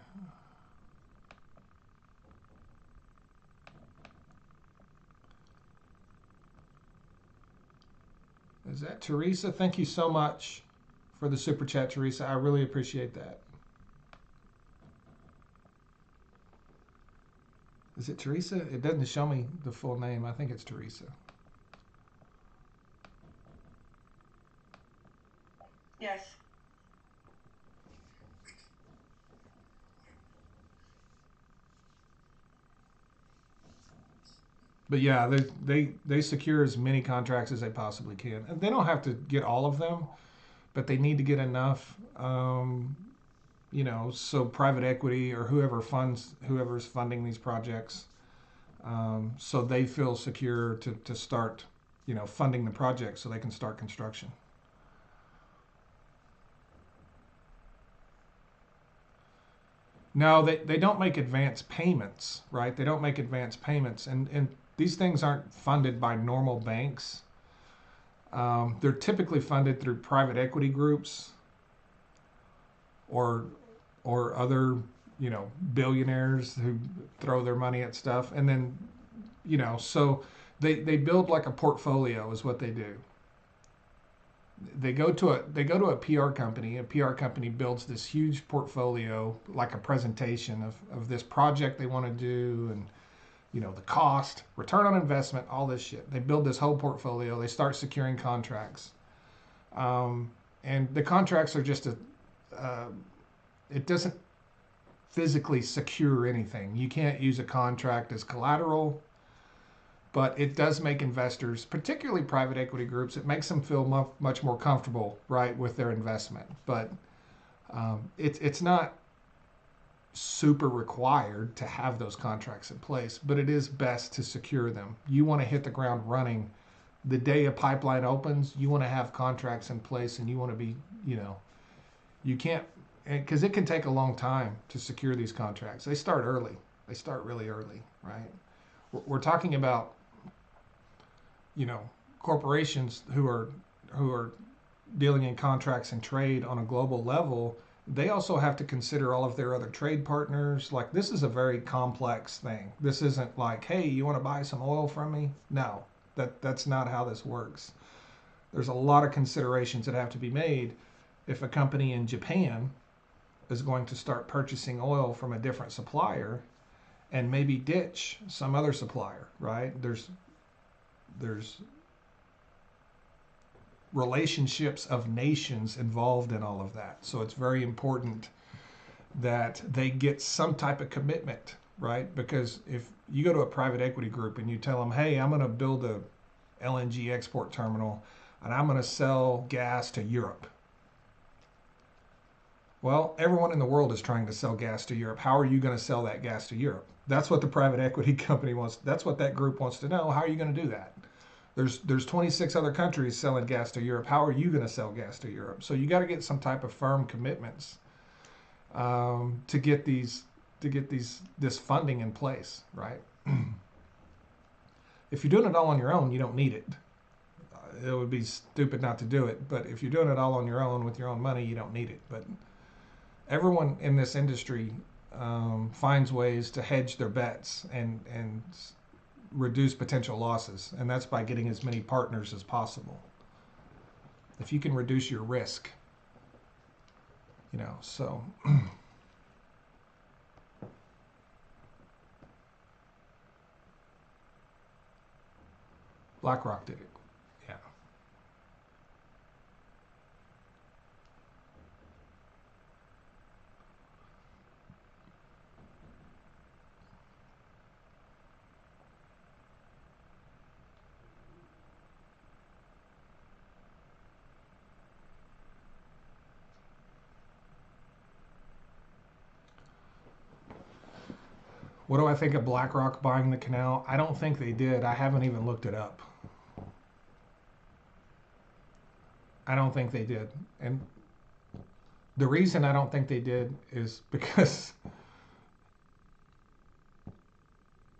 Is that Teresa? Thank you so much for the super chat, Teresa. I really appreciate that. Is it Teresa? It doesn't show me the full name. I think it's Teresa. Yes. But yeah, they secure as many contracts as they possibly can, and they don't have to get all of them, but they need to get enough. So private equity or whoever's funding these projects, so they feel secure to start, funding the project so they can start construction. No, they don't make advance payments, right? They don't make advance payments, and these things aren't funded by normal banks. They're typically funded through private equity groups or other billionaires who throw their money at stuff, and then so they build like a portfolio is what they do. They go to a PR company. A PR company builds this huge portfolio, like a presentation of this project they want to do, and the cost, return on investment, all this shit. They build this whole portfolio. They start securing contracts, and the contracts are just it doesn't physically secure anything. You can't use a contract as collateral, but it does make investors, particularly private equity groups, it makes them feel much more comfortable, right, with their investment. But it's not super required to have those contracts in place, but it is best to secure them. You want to hit the ground running the day a pipeline opens. You want to have contracts in place, and you want to be, you can't, because it can take a long time to secure these contracts. They start early. They start really early, right? We're talking about, corporations who are dealing in contracts and trade on a global level. They also have to consider all of their other trade partners. Like, this is a very complex thing. This isn't like, hey, you want to buy some oil from me? No, that's not how this works. There's a lot of considerations that have to be made if a company in Japan is going to start purchasing oil from a different supplier and maybe ditch some other supplier, right? There's relationships of nations involved in all of that. So it's very important that they get some type of commitment, right? Because if you go to a private equity group and you tell them, hey, I'm going to build a LNG export terminal and I'm going to sell gas to Europe. Well, everyone in the world is trying to sell gas to Europe. How are you going to sell that gas to Europe? That's what the private equity company wants. That's what that group wants to know. How are you going to do that? There's 26 other countries selling gas to Europe. How are you going to sell gas to Europe? So you got to get some type of firm commitments to get this funding in place, right? If you're doing it all on your own, you don't need it. It would be stupid not to do it. But if you're doing it all on your own with your own money, you don't need it. But everyone in this industry finds ways to hedge their bets and reduce potential losses, and that's by getting as many partners as possible. If you can reduce your risk, so BlackRock did it. Yeah. What do I think of BlackRock buying the canal? I don't think they did. I haven't even looked it up. I don't think they did. And the reason I don't think they did is because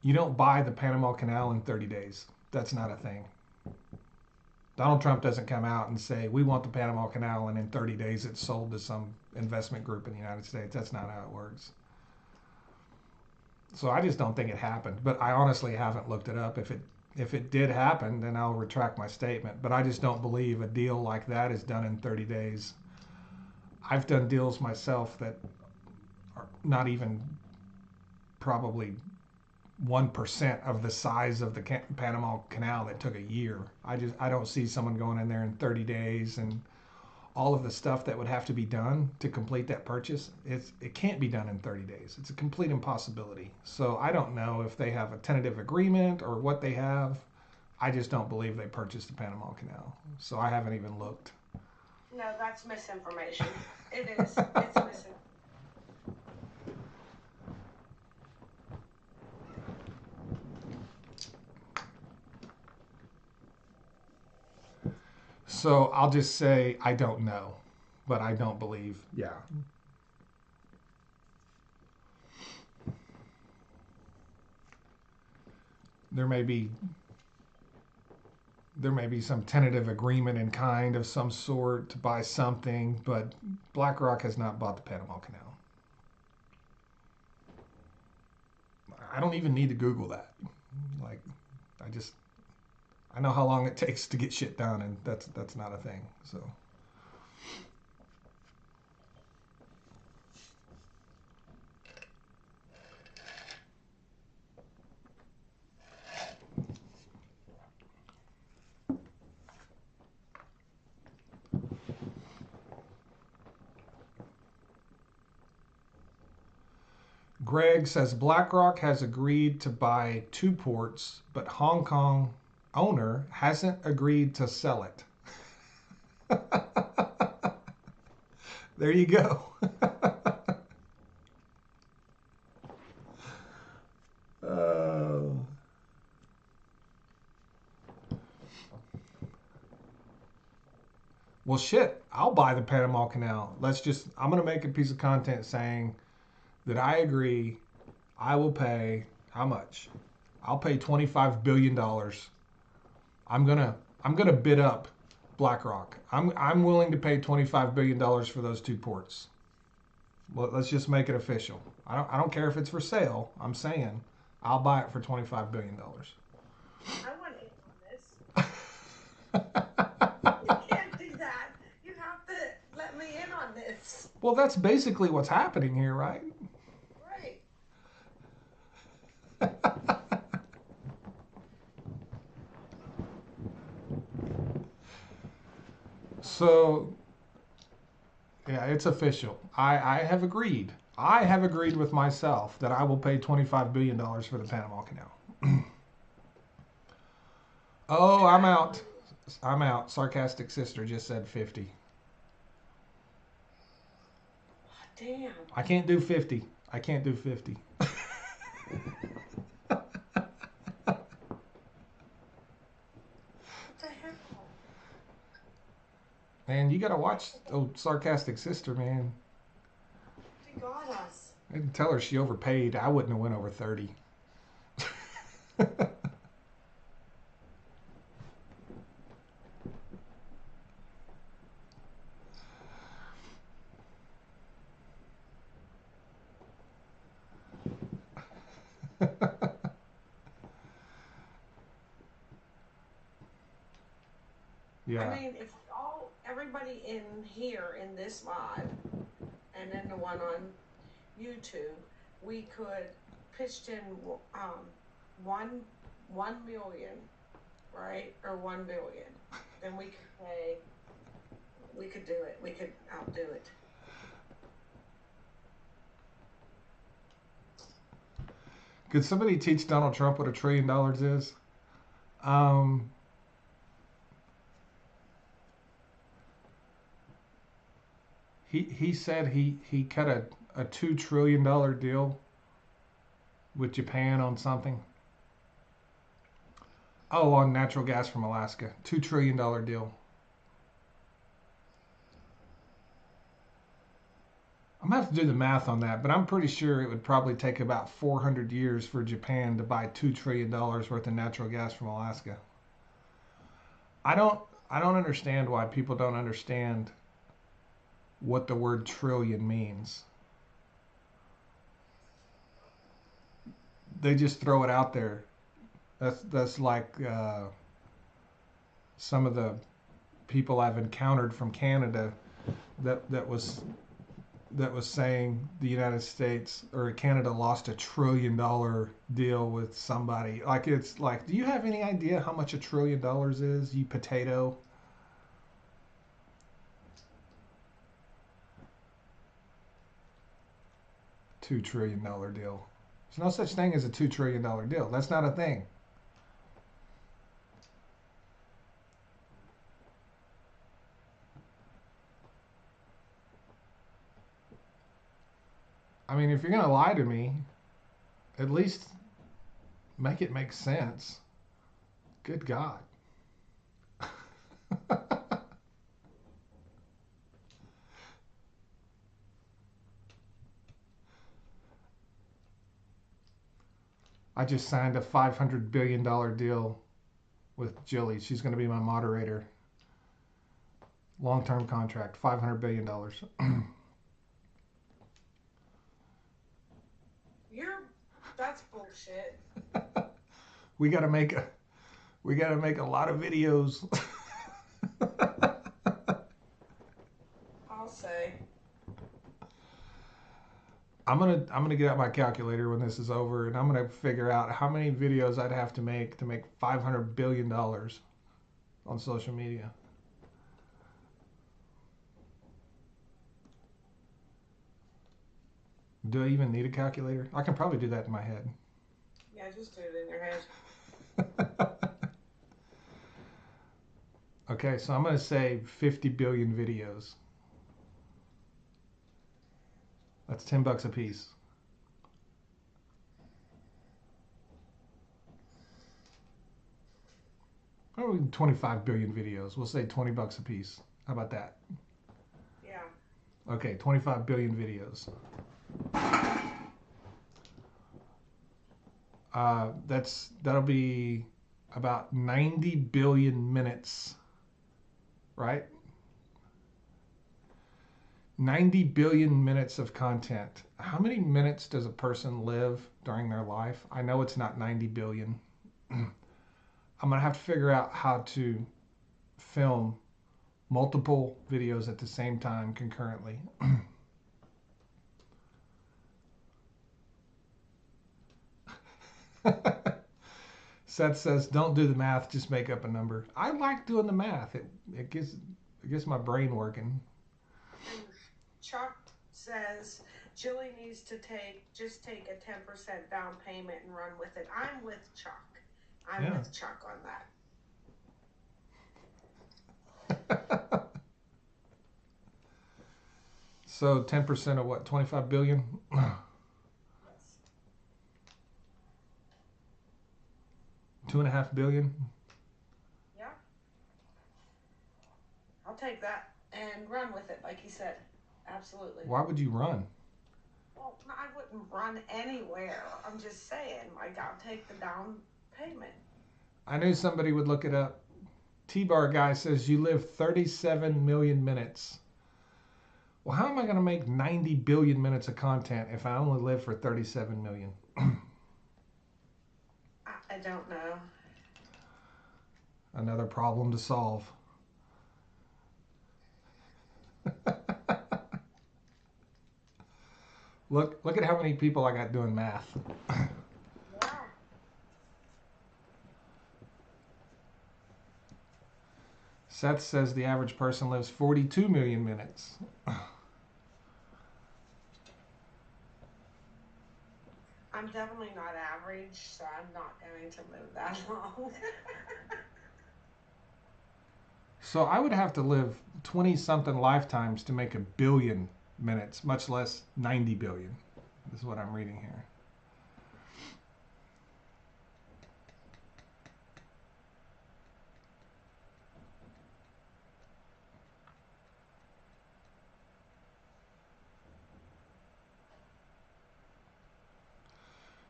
you don't buy the Panama Canal in 30 days. That's not a thing. Donald Trump doesn't come out and say, we want the Panama Canal, and in 30 days it's sold to some investment group in the United States. That's not how it works. So I just don't think it happened. But I honestly haven't looked it up. If it did happen, then I'll retract my statement. But I just don't believe a deal like that is done in 30 days. I've done deals myself that are not even probably 1% of the size of the Panama Canal that took a year. I don't see someone going in there in 30 days and all of the stuff that would have to be done to complete that purchase. It can't be done in 30 days. It's a complete impossibility. So I don't know if they have a tentative agreement or what they have. I just don't believe they purchased the Panama Canal. So I haven't even looked. No, that's misinformation. It is. It's misinformation. So I'll just say I don't know, but I don't believe. Yeah. There may be some tentative agreement in kind of some sort to buy something, but BlackRock has not bought the Panama Canal. I don't even need to Google that. Like, I just I know how long it takes to get shit done, and that's not a thing. So Greg says BlackRock has agreed to buy 2 ports, but Hong Kong owner hasn't agreed to sell it. There you go. uh, well, shit. I'll buy the Panama Canal. I'm going to make a piece of content saying that I agree. I will pay how much? I'll pay $25 billion. I'm gonna bid up BlackRock. I'm willing to pay $25 billion for those 2 ports. Well, let's just make it official. I don't care if it's for sale. I'm saying I'll buy it for $25 billion. I want in on this. You can't do that. You have to let me in on this. Well, that's basically what's happening here, right? Right. So yeah, it's official. I have agreed. I have agreed with myself that I will pay $25 billion for the Panama Canal. Oh, I'm out. I'm out. Sarcastic sister just said 50. Damn. I can't do 50. I can't do 50. got to watch old sarcastic sister, man. She got us. I didn't tell her she overpaid. I wouldn't have went over 30. I Yeah. mean, if everybody in here in this live and then the one on YouTube, we could pitched in um, one 1 million, right, or 1 billion. Then we could pay. We could do it. We could outdo it. Could somebody teach Donald Trump what $1 trillion is? Um, he said he cut a $2 trillion deal with Japan on something. Oh, on natural gas from Alaska. $2 trillion deal. I'm gonna have to do the math on that, but I'm pretty sure it would probably take about 400 years for Japan to buy $2 trillion worth of natural gas from Alaska. I don't I don't understand why people don't understand what the word trillion means. They just throw it out there. That's like some of the people I've encountered from Canada that was saying the United States or Canada lost $1 trillion deal with somebody. Like it's like, do you have any idea how much $1 trillion is, you potato? $2 trillion deal. There's no such thing as a $2 trillion deal. That's not a thing. I mean, if you're gonna lie to me, at least make it make sense. Good God. I just signed a $500 billion deal with Jilly. She's going to be my moderator. Long term contract, $500 billion. That's bullshit. we got to make a we got to make a lot of videos. I'll say. I'm gonna get out my calculator when this is over, and I'm gonna figure out how many videos I'd have to make $500 billion on social media. Do I even need a calculator? I can probably do that in my head. Yeah, just do it in your head. Okay, so I'm gonna say 50 billion videos. That's $10 a piece. Oh, 25 billion videos. We'll say $20 a piece. How about that? Yeah. Okay, 25 billion videos. That'll be about 90 billion minutes, right? 90 billion minutes of content. How many minutes does a person live during their life? I know it's not 90 billion. I'm gonna have to figure out how to film multiple videos at the same time concurrently. Seth says, "Don't do the math, just make up a number." I like doing the math. It gets my brain working. And Chuck says Jilly needs to just take a 10% down payment and run with it. I'm with Chuck. I'm Yeah. with Chuck on that. So 10% of what? 25 billion? Yes. 2.5 billion? Yeah. I'll take that and run with it, like you said. Absolutely. Why would you run? Well, I wouldn't run anywhere. I'm just saying, like, I'll take the down payment. I knew somebody would look it up. T-Bar guy says you live 37 million minutes. Well, how am I going to make 90 billion minutes of content if I only live for 37 million? I don't know. Another problem to solve. Look at how many people I got doing math. Yeah. Seth says the average person lives 42 million minutes. I'm definitely not average, so I'm not going to live that long. So I would have to live 20 something lifetimes to make a billion minutes, much less 90 billion. This is what I'm reading here.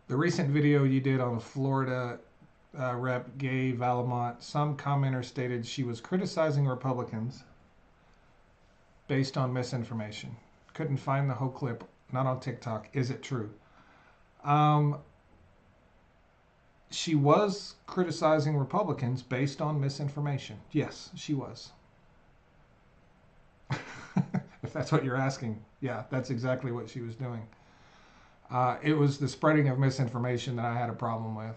The recent video you did on Florida Rep. Gay Valamont, some commenter stated she was criticizing Republicans based on misinformation. Couldn't find the whole clip, not on TikTok. Is it true? Um, she was criticizing Republicans based on misinformation. Yes, she was. If that's what you're asking, yeah, that's exactly what she was doing. It was the spreading of misinformation that I had a problem with.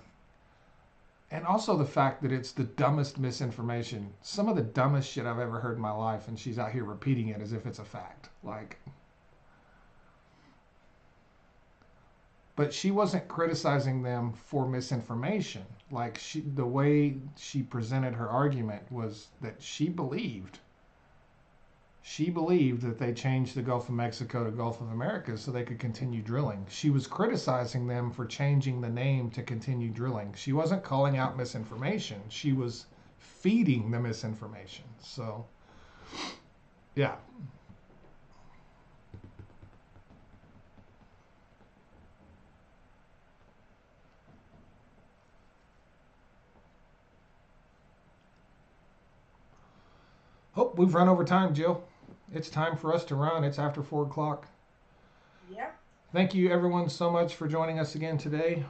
And also the fact that it's the dumbest misinformation. Some of the dumbest shit I've ever heard in my life, and she's out here repeating it as if it's a fact. Like, but she wasn't criticizing them for misinformation. Like, the way she presented her argument was that she believed that they changed the Gulf of Mexico to Gulf of America so they could continue drilling. She was criticizing them for changing the name to continue drilling. She wasn't calling out misinformation. She was feeding the misinformation. So, yeah. Oh, we've run over time, Jill. It's time for us to run. It's after 4 o'clock. Yep. Thank you, everyone, so much for joining us again today.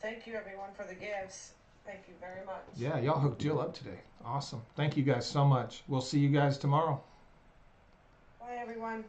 Thank you, everyone, for the gifts. Thank you very much. Yeah, y'all hooked Jill up today. Awesome. Thank you guys so much. We'll see you guys tomorrow. Bye, everyone.